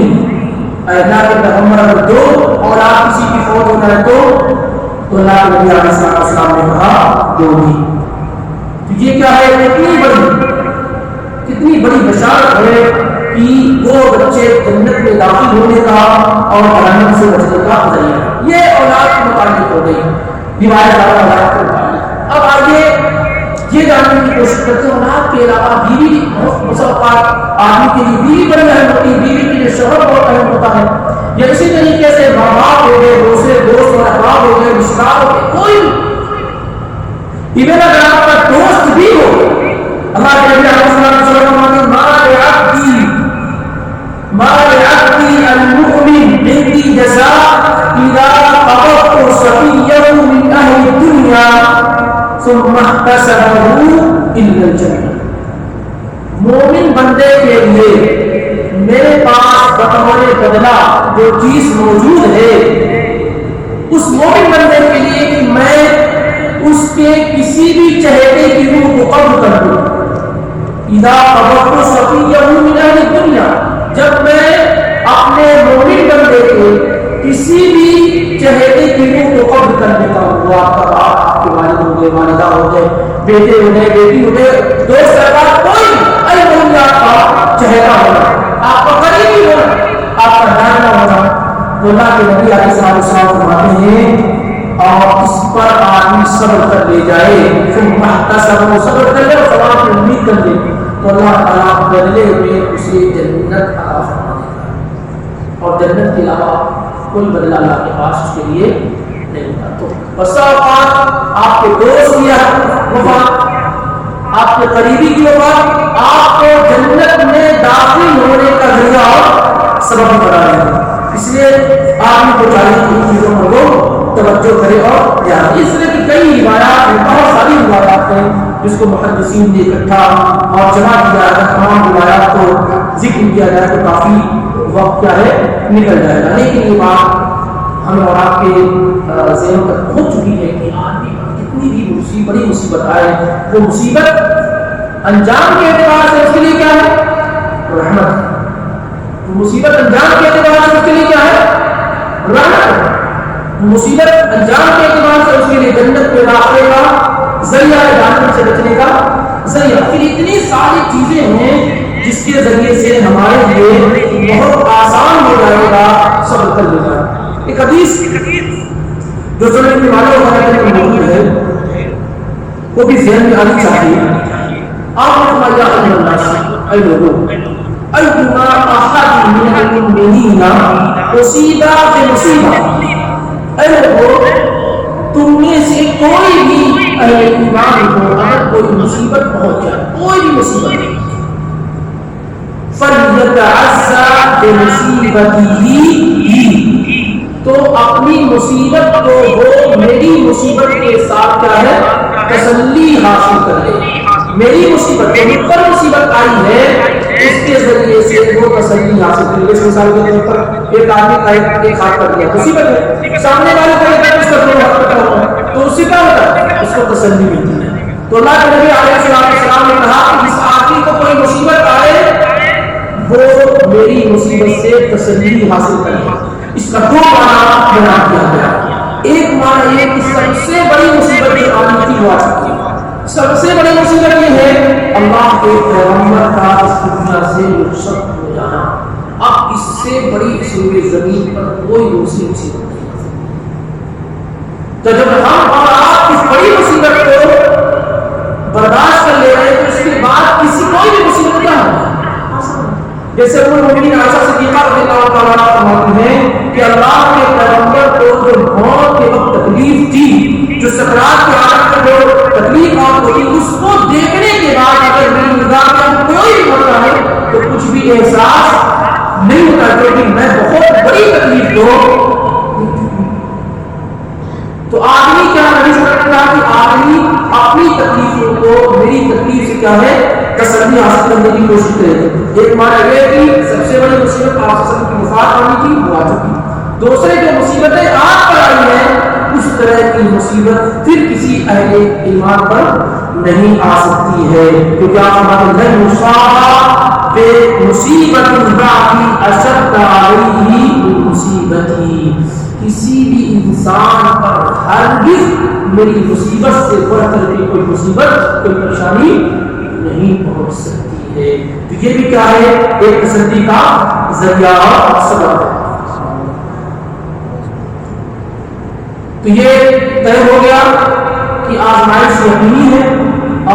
اے اللہ کے پیغمبر اگر 2 اور آپ کسی کی فوت ہو جائے تو اللہ کے نبی علیہ السلام نے کہا 2 بھی. تو یہ کیا ہے کتنی بڑی بشارت ہے کہ وہ بچے جنت میں داخل ہونے کا اور جہنم سے بچنے کا ذریعہ. یہ اولاد کے متعلق ہو گئی روایت اولاد کے متعلق. اب آگے یہ جاننے کی کوشش کرتے ہیں اولاد کے علاوہ بیوی مسلمان آدمی کے لیے بیوی بڑی اہم ہوتی ہے بیوی کے لیے شوہر بہت اہم ہوتا ہے. یا اسی طریقے سے ماں باپ ہو گئے دوسرے دوست اور احباب ہو گئے رشتہ دار ہو گئے کوئی ایون اگر آپ کا دوست بھی ہو اللہ کے نبی علیہ السلام ما لعبدي المؤمن عندي جزاء إذا قبضت صفيه من أهل الدنيا ثم احتسبه إلا الجنة. مومن بندے کے لیے میرے پاس بطور بدلہ جو چیز موجود ہے اس مومن بندے کے لیے کہ میں اس کے کسی بھی چہتے کی روح کو قبض کر دوں. اذا قبضت صفيه من أهل الدنيا جب میں اپنے مومن بندے کے کسی بھی چہتے کی روح کو قبض کر دیتا ہوں. وہ آپ کا باپ آپ کے والد ہو گئے والدہ ہو گئے بیٹے ہو گئے بیٹی ہو گئے دوست احباب کوئی اے مومن آپ کا چہرہ ہونا آپ کا قریبی ہونا آپ کا نانا ہونا تو اللہ کے نبی علیہ السلام فرماتے ہیں اور اس پر آدمی صبر کر لے جائے ثم احتسب صبر کر لے اور ثواب کی امید کر لے تو اللہ تعالیٰ بدلے میں اسے جنت عطا فرما دیتا ہے اور جنت کے علاوہ کوئی بدلہ اللہ کے پاس اس کے لیے نہیں ہوتا. تو بسا اوقات آپ کے دوست کی وفات آپ کے قریبی کی وفات آپ کو جنت میں داخل ہونے کا ذریعہ اور سبب بنا رہے ہیں. اس لیے آدمی کو چاہیے کہ ان چیزوں پر وہ توجہ کرے اور دھیان. اس لیے کہ کئی روایات ہیں بہت ساری روایات ہیں جس کو محدثین نے اکٹھا اور جمع کیا ہے تمام روایات کو ذکر کیا جائے تو کافی وقت کیا ہے نکل جائے گا. لیکن یہ بات ہمیں اور آپ کے ذہن پر پہنچ چکی ہے کہ آدمی پر کتنی بھی بڑی مصیبت آئے وہ مصیبت انجام کے اعتبار سے اس کے لیے کیا ہے رحمت. مصیبت انجام کے اعتبار سے اس کے لیے کیا ہے رحمت. مصیبت انجام کے اعتبار سے اس کے لیے جنت میں داخلے کا ذریعہ ہے جہنم سے بچنے کا ذریعہ. پھر اتنی ساری چیزیں ہیں جس کے ذریعے سے ہمارے لیے بہت آسان ہو جائے گا صبر کر لے گا. ایک حدیث جو سننے کے والے ہمارے موجود ہے وہ بھی ذہن میں آنی چاہیے. آپ نے فرمایا اے لوگوں ایما احد من المؤمنین اصیب بمصیبہ، اے لوگوں تم میں سے کوئی بھی اہل ایمان کو اگر کوئی مصیبت پہنچ جائے، کوئی بھی مصیبت، فَلْيَتَعَزَّ بِمُصِيبَتِهِ، تو اپنی مصیبت کو وہ میری مصیبت کے ساتھ کیا ہے تسلی حاصل کر لے. میری مصیبت مجھ پر مصیبت آئی ہے اس کے ذریعے سے وہ تسلی حاصل کر لے. اس مثال کے طور پر ایک آدمی ایک ہاتھ کر دیا، مصیبت ہے، سامنے والے کو اس کا دو ہاتھ کٹا ہوا ہے تو اس سے کیا ہوتا ہے، اس کو تسلی ملتی ہے. تو اللہ کے نبی علیہ السلام نے کہا کہ جس آدمی کو کوئی مصیبت آئے وہ میری مصیبت سے تسلی حاصل کرے. اس کا دو معنی بیان کیا گیا. ایک معنی یہ کہ سب سے بڑی مصیبت جو آنی تھی وہ آ چکی ہے. سب سے بڑی مصیبت یہ ہے اللہ کے پیغمبر کا اس دنیا سے رخصت ہو جانا. اب اس سے بڑی سورہ زمین پر کوئی دوسری مصیبت نہیں. تو جب ہم اور آپ اس بڑی مصیبت کو برداشت کر لے رہے ہیں تو اس کے بعد کسی کوئی بھی مصیبت کیا ہوگا. جیسے ام المؤمنین عائشہ صدیقہ رضی اللہ تعالیٰ عنہا فرماتی ہیں کہ اللہ کے پیغمبر کو جو موت کے وقت تکلیف تھی، جو سکرات کے حالت میں جو تکلیف آپ ہوئی، اس کو دیکھنے کے بعد اگر میری نگاہ میں کوئی بھی ہوتا ہے تو کچھ بھی احساس نہیں ہوتا کیونکہ میں بہت بڑی تکلیف تو آدمی کیا نہیں سکتا کہ آدمی اپنی تکلیفوں کو میری تکلیف سے کیا ہے تسلی حاصل کرنے کی کوشش کرے. ایک معنی یہ کہ سب سے بڑی مصیبت آپ کی وفات آنی تھی وہ آ چکی. دوسرے جو مصیبتیں آپ پر آئی ہیں اس طرح کی مصیبت پھر کسی اہل ایمان پر نہیں آ سکتی ہے کیونکہ آپ فرماتے ہیں مصاب بے مصیبت بعدی اشد علیہ مصیبتی، کسی بھی انسان پر ہرگز میری مصیبت سے بڑھ کر کے کوئی مصیبت کوئی پریشانی نہیں پہنچ سکتی ہے. تو یہ بھی کیا ہے ایک تسلی کا ذریعہ اور سبب ہے. تو یہ طے ہو گیا کہ آزمائش یقینی ہے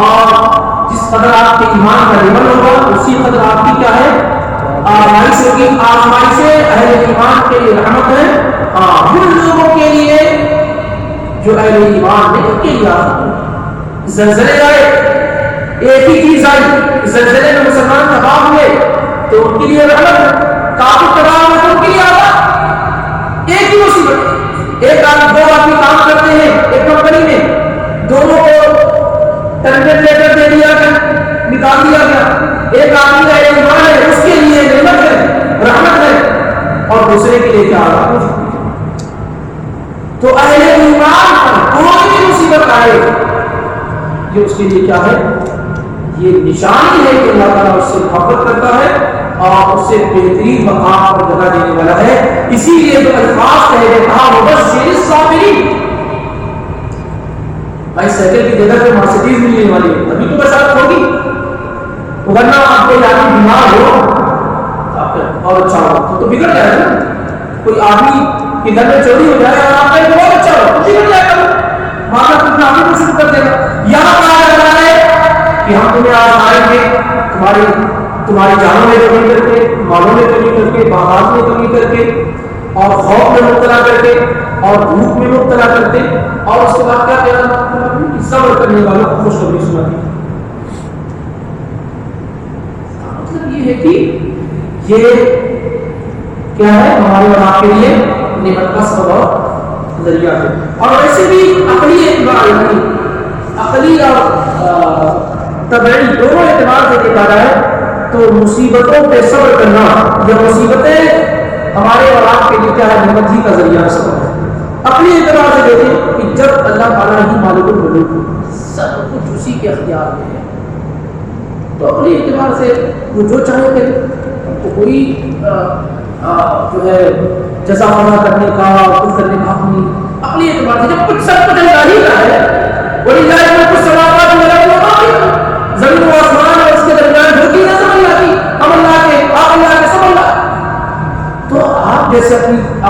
اور جس قدر آپ کے ایمان کا لیول ہوگا اسی قدر آپ کی کیا ہے آزمائش ہوگی. آزمائشیں اہل ایمان کے لیے رحمت ہے. ان لوگوں کے لیے جو اہل ایمان نہیں ان کے لیے زلزلے آئے، ایک ہی چیز آئی، زلزلے میں مسلمان تباہ ہوئے تو ان کے لیے رحمت ہے. کافر تباہ ہوئے تو ان کے لیے آزاد. ایک ہی مصیبت، ایک آدمی دو آدمی کام کرتے ہیں ایک کمپنی میں، دونوں کو ٹرمینیٹ لیٹر دے دیا گیا، نکال دیا گیا. ایک آدمی کا ایمان ہے اس کے لیے نعمت ہے رحمت ہے اور دوسرے کے لیے کیا آزاد. تو اہل ایمان پر کوئی بھی مصیبت آئے یہ اس کے لیے کیا ہے، یہ نشانی ہے کہ اللہ تعالیٰ اس سے محبت کرتا ہے اور اس سے بہترین مقام پر جگہ دینے والا ہے. اسی لیے جو الفاظ کہے کہا مبشر الصابرین، بھائی سائیکل کی جگہ پہ مرسیڈیز ملنے والی ہے ابھی تو بشارت ہوگی، ورنہ آپ کے آدمی بیمار ہو اور اچھا ہو تو بگڑ جائے گا. کوئی آدمی کہ گھر میں چوری ہو جائے اور آپ کا بہت اچھا ہو بگڑ جائے گا، ماں کا کتنا آدمی کو شروع کر دے گا. یہاں کہا جا رہا ہے کہ ہم تمہیں آزمائیں گے تمہاری جانوں میں کمی کر کے، مالوں میں کمی کر کے، باغات میں کمی کر کے اور خوف میں مبتلا کر کے اور بھوک میں مبتلا کر کے اور اس کے بعد کیا کہنا صبر کرنے والوں کو خوشخبری سناتی. مطلب یہ ہے کہ یہ کیا ہے ہمارے اور آپ کے لیے نعمت کا سبب اور ذریعہ ہے. اور ویسے بھی عقلی اعتبار عقلی اور طبعی دونوں اعتبار سے دیکھا جائے تو مصیبتوں پہ صبر کرنا یا مصیبتیں ہمارے اور آپ کے لیے کیا ہے نعمت ہی کا ذریعہ سبب ہے. عقلی اعتبار سے دیکھیں کہ جب اللہ تعالیٰ ہی مالک الملک سب کچھ اسی کے اختیار میں ہے تو عقلی اعتبار سے وہ جو چاہے کرے تو کوئی جو ہے جزا وعدہ کرنے کا کچھ کرنے کا اپنی عقلی اعتبار سے جب کچھ سب کچھ اللہ ہی کا ہے وَلِلَّهِ مُلْكُ السَّمَاوَاتِ وَالْأَرْضِ وَمَا فِيهِنَّ، زمین و آسمان اور اس کے درمیان جو چیزیں سمجھ آتی ہم اللہ کے آپ اللہ کے سب اللہ. تو آپ جیسے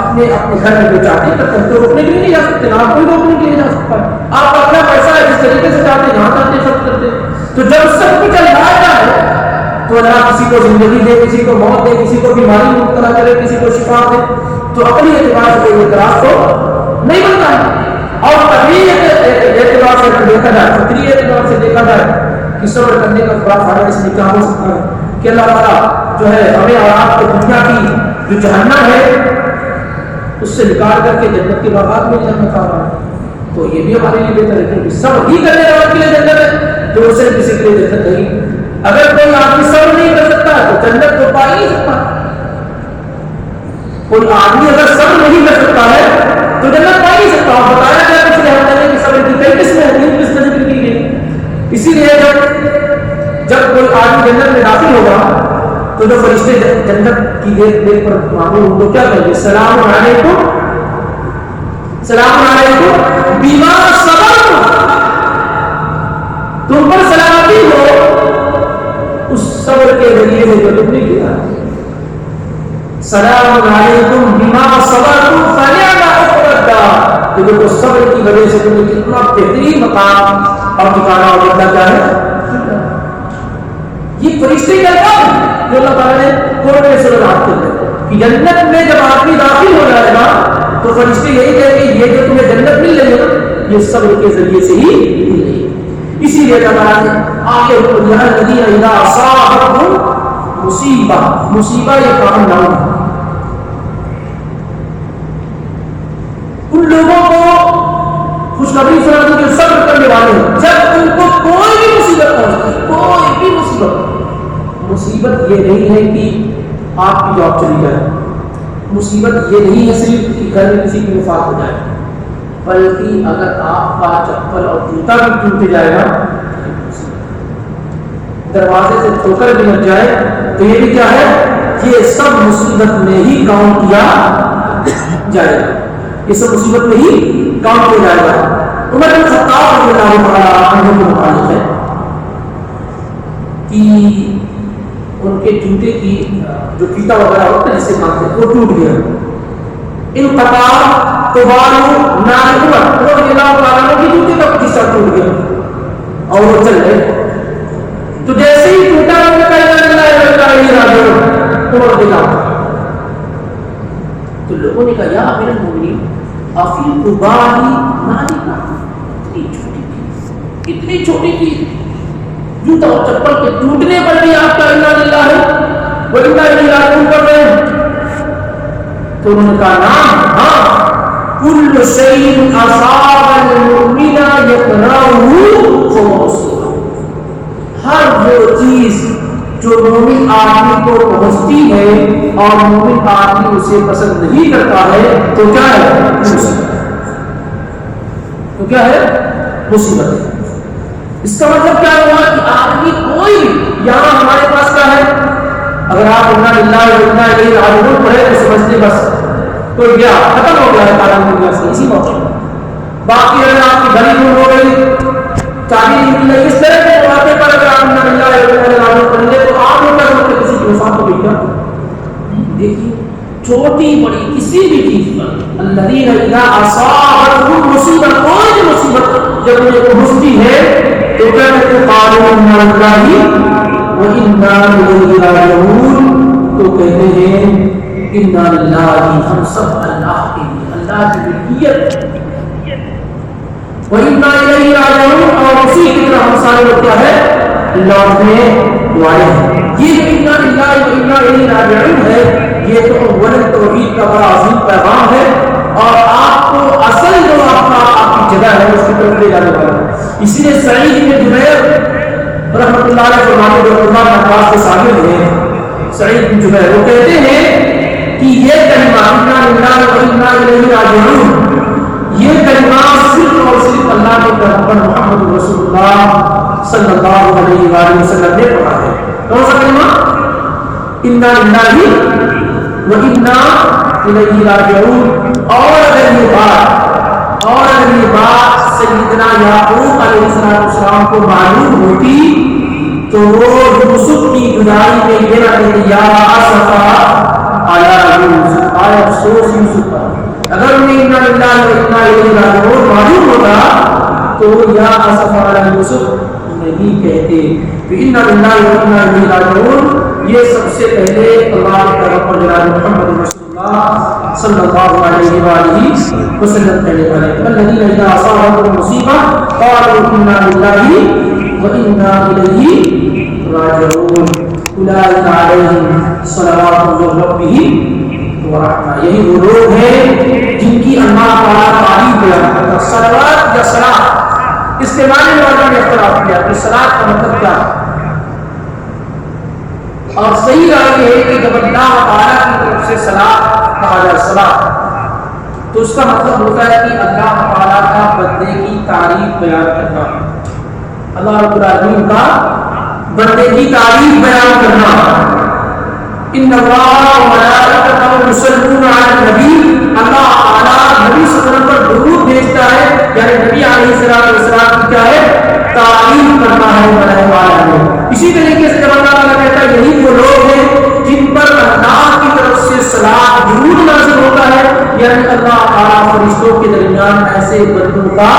اپنے گھر میں جو چاہتے ہیں کرتے ہیں تو روکنے کے لیے نہیں جا سکتے، نہ کوئی روکنے کے لیے جا سکتا ہے. آپ اپنا پیسہ ہے جس طریقے سے چاہتے ہیں جہاں چاہتے ہیں سب کرتے ہیں. تو جب سب کچھ اللہ کا ہے تو اللہ کسی کو زندگی دے، کسی کو موت دے، کسی کو بیماری میں مبتلا کرے، کسی کو شفا دے، تو عقلی اعتبار سے کوئی اعتراض تو نہیں بنتا ہے۔ اور طبیعی اعتبار سے دیکھا جائے، فطری اعتبار سے دیکھا جائے کہ صبر کرنے کا بڑا فائدہ اس میں کیا ہو سکتا ہے کہ اللہ تعالیٰ جو ہے ہمیں اور آپ کو دنیا کی جو جہنم ہے اس سے نکال کر کے جنت کے باغات میں جانا چاہ رہا ہے، تو یہ بھی ہمارے لیے بہتر ہے کیونکہ صبر ہی کرنے والے کے لیے جنت ہے، جو اسے کسی کے لیے جنت نہیں۔ اگر کوئی آدمی صبر نہیں کر سکتا تو جنت تو پا ہی نہیں سکتا۔ کوئی آدمی اگر صبر نہیں کر سکتا ہے تو جنت پا ہی نہیں سکتا۔ اور بتایا گیا پچھلے ہفتے میں کہ صبر کی کئی قسمیں ہیں، 3 قسمیں ذکر کی گئی۔ اسی لیے جب کوئی آدمی جنت میں داخل ہوگا تو جو فرشتے جنت کی دیکھ پر معمول ہوں تو کیا کہیں گے؟ سلام علیکم، سلام علیکم بما صبرتم، تم پر سلامتی ہو اس صبر کے ذریعے سے جو تم نے کیا۔ سلام علیکم بما صبرتم فنعم عقبی الدار، کہ جو صبر کی وجہ سے تم نے کتنا بہترین مقام اور ٹھکانہ اور جنت کیا ہے۔ یہ فرشتے کہتا ہے جو اللہ تعالیٰ نے قرآن میں سورہ رات کے کہ جنت میں جب آدمی داخل ہو جائے گا تو فرشتے یہی کہیں گے یہ جو تمہیں جنت مل رہی ہے نا یہ صبر کے ذریعے سے ہی مل رہی ہے۔ اسی لیے اللہ تعالیٰ نے آگے الذین اذا اصابتهم مصیبہ یہ کام نام ہے ان لوگوں کو خوشخبری سنا دی جو صبر کرنے والے ہیں، جب ان کو کوئی بھی مصیبت پہنچتی ہے، کوئی بھی مصیبت یہ نہیں ہے کہ آپ کی جاب چلی جائے، مصیبت یہ نہیں ہے صرف کہ گھر میں کسی کی وفات ہو جائے، بلکہ اگر آپ کا چپل اور جوتا بھی ٹوٹ جائے گا، دروازے سے ٹھوکر بھی لگ جائے تو یہ بھی کیا ہے، یہ سب مصیبت میں ہی کاؤنٹ کیا جائے گا، یہ سب مصیبت میں ہی کاؤنٹ کیا جائے گا۔ عمر بن خطاب رضی اللہ تعالیٰ عنہ کے متعلق ہے کہ ان کے جوتے کی جو فیتا وغیرہ ہوتا ہے جسے مانتے وہ ٹوٹ گیا، انقطاع قبال نال عمر رضی اللہ تعالیٰ عنہ کے جوتے کا کچھ حصہ ٹوٹ گیا اور وہ چل رہے، تو جیسے ہی ٹوٹا انہوں نے کہا عمر رضی اللہ، تو لوگوں نے کہا یا امیر المومنین افی قبالی نالکا، اتنی چھوٹی چیز جوتا اور چپل کے ٹوٹنے پر بھی آپ کا انا للہ و انا الیہ راجعون کر رہے ہیں؟ تو انہوں نے کہا نعم، ہاں، کل شیء اصاب المؤمن یکرہہ فہو مصیبہ، ہر وہ چیز جو مومن آدمی کو پہنچتی ہے اور مومن آدمی اسے پسند نہیں کرتا ہے تو کیا ہے؟ مصیبت۔ تو کیا ہے؟ مصیبت ہے۔ اس کا مطلب کیا ہوا کہ آدمی کوئی یہاں ہمارے پاس کیا ہے، اگر آپ انا للہ و انا الیہ راجعون پڑھے تو سمجھتے بس تو گیا ختم ہو گیا ہے تعلق دنیا سے اسی موقع، باقی اگر آپ کی گھڑی دور ہو گئی، چابی نہیں ملی، اس طرح کے واقعے پر اگر آپ انا للہ و انا الیہ راجعون پڑھ لیں تو آپ لوگ کیا سمجھتے کسی کی وفات ہو گئی کیا؟ دیکھیے چھوٹی بڑی کسی بھی چیز پر الذین اذا اصابتهم مصیبت، کوئی بھی مصیبت جب انہیں پہنچتی ہے تو کہتے ہیں قالوا انا للہ و انا الیہ راجعون، تو کہتے ہیں انا للہ، ہم سب اللہ کے لیے، اللہ کی ملکیت، و انا الیہ راجعون، اور اسی کی طرح ہم سارے لوگ کیا ہے، لوٹنے والے ہیں۔ یہ جو انا للہ و انا الیہ راجعون ہے یہ تو اول توحید کا بڑا عظیم پیغام ہے اور آپ کو اصل جو آپ کی جگہ ہے اس کی طرف لے جانے والا ہے۔ اسی لیے سعید بن جبیر رحمۃ اللہ علیہ فرماتے ہیں، عبداللہ بن عباس کے شاگرد ہیں سعید بن جبیر، وہ کہتے ہیں کہ یہ کلمہ انا للہ و انا الیہ راجعون، یہ کلمہ صرف اور صرف اللہ کے پیغمبر محمد رسول اللہ صلی اللہ علیہ وآلہ وسلم نے پڑھا ہے۔ کون سا کلمہ؟ انا للہ و انا الیہ راجعون۔ اور اگر یہ بات سیدنا یعقوب علیہ السلام کو معلوم ہوتی تو وہ یوسف کی جدائی میں یہ نہ کہتے یا اسفا علی یوسف، آئے افسوس یوسف پر۔ اگر انہیں انا للہ و انا الیہ راجعون معلوم ہوتا تو یا اسفا علی یوسف نہیں کہتے۔ انا للہ و انا الیہ راجعون یہ سب سے پہلے اللہ کے پیغمبر جناب محمد رسول اللہ صلی اللہ علیہ وآلہ وسلم کہنے والے الذین اذا اصابتهم مصیبہ قالوا انا للہ وَإِنَّا إِلَيْهِ رَاجِعُونَ أُولَٰئِكَ عَلَيْهِمْ صَلَوَاتُ مِن رَّبِّهِمْ وَرَحْمَةٌ یہی وہ لوگ ہیں جن کی اللہ تعالیٰ تعریف بیان کرتا ہے. صلوات یا صلاۃ اس کے معنی میں علماء نے اختلاف کیا کہ صلاۃ کا مطلب کیا ہے, اور صحیح رائے یہ ہے کہ جب اللہ تعالیٰ کی طرف سے صلاۃ کہا جائے صلاۃ تو اس کا مطلب ہوتا ہے کہ اللہ تعالیٰ کا بندے کی تعریف بیان کرنا, اللہ رب العالمین کا بندے کی تعریف بیان کرنا. ان اللہ و ملائکتہ یصلون علی النبی, اللہ تعالی نبی صلی اللہ علیہ وسلم پر درود بھیجتا ہے, یعنی نبی علیہ السلام کی کیا ہے تعریف کرنا ہے بنانے والا نے. اسی طریقے سے جب اللہ تعالیٰ کہتا ہے یہی وہ لوگ ہیں جن پر اللہ کی طرف سے صلاۃ درود نازل ہوتا ہے, یعنی اللہ تعالیٰ فرشتوں کے درمیان ایسے بندوں کا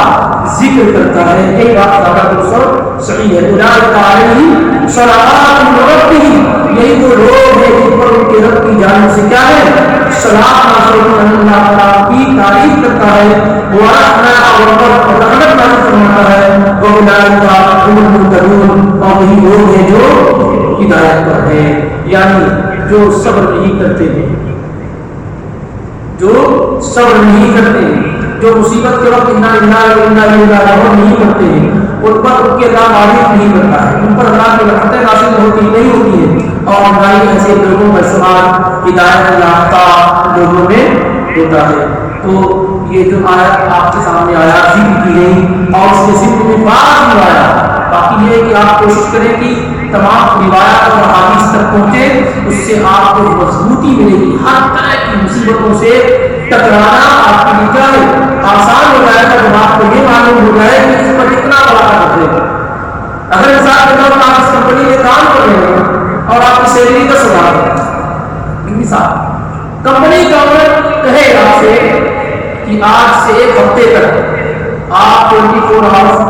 ذکر کرتا ہے. یہ بات زیادہ درست اور صحیح ہے. اولئک علیہم صلوات من ربہم, یہی وہ لوگ ہیں جن پر ان کے رب کی جانب سے کیا ہے صلاۃ نازل ہوتا ہے, اللہ تعالیٰ کی تعریف کرتا ہے, اور رحمت نازل فرماتا ہے. اولئک هم المهتدون, اور وہی لوگ ہیں جو ہدایت پر ہیں, یعنی جو صبر نہیں کرتے ہیں, جو صبر نہیں کرتے ہیں, جو مصیبت کے وقت انا للہ و انا الیہ راجعون نہیں کرتے ہیں, ان پر ان کے اللہ معاف نہیں کرتا ہے, ان پر اللہ کی رحمتیں نازل ہوتی نہیں ہوتی ہیں, اور نہ ہی ایسے لوگوں کا استعمال ہدایت یافتہ لوگوں میں ہوتا ہے. تو یہ جو آیت آپ کے سامنے آیات ذکر کی گئی اور اس کے ذکر میں بعض روایات, باقی یہ ہے کہ آپ کوشش کریں کہ تمام روایات اور احادیث تک پہنچے, اس سے آپ کو مضبوطی ملے گی. ہر طرح کی مصیبتوں سے ٹکرانا آپ کے لیے کیا ہے آسان ہو جائے گا جب آپ کو یہ معلوم ہو جائے کہ اس پر کتنا بڑا خطرہ ہے. اگر مثال کے طور پر آپ اس کمپنی میں کام کر رہے ہیں اور آپ کی سیلری 10,000 ہے, مثال کمپنی کا کہے آپ سے کہ آج سے ایک ہفتے تک آپ 24 آورس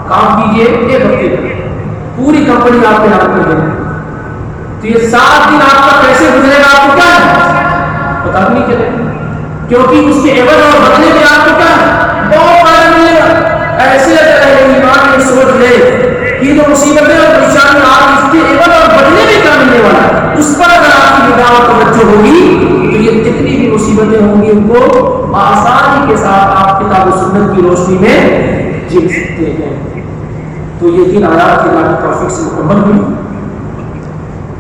کام کیجئے, ایک ہفتے تک پوری کمپنی آپ کے نام کر دے, تو یہ 7 دن آپ کا کیسے گزرے گا آپ کو کیا ہے پتا نہیں چلے, کیونکہ اس کے عوض اور بدلے میں آپ کو کیا ہے بہت فائدہ ملے گا. ایسے اگر ایمان میں سوچ لے کہ جو مصیبتیں اور پریشانیاں آپ اس کے عوض اور بدلے میں کیا ملنے والا ہے, اس پر اگر آپ کی نگاہ اور توجہ ہوگی تو یہ جتنی بھی مصیبتیں ہوں گی ان کو آسانی کے ساتھ آپ کتاب و سنت کی روشنی میں جیت سکتے ہیں. تو یہ 3 آیات کے اللہ کی توفیق سے مکمل ہوئی.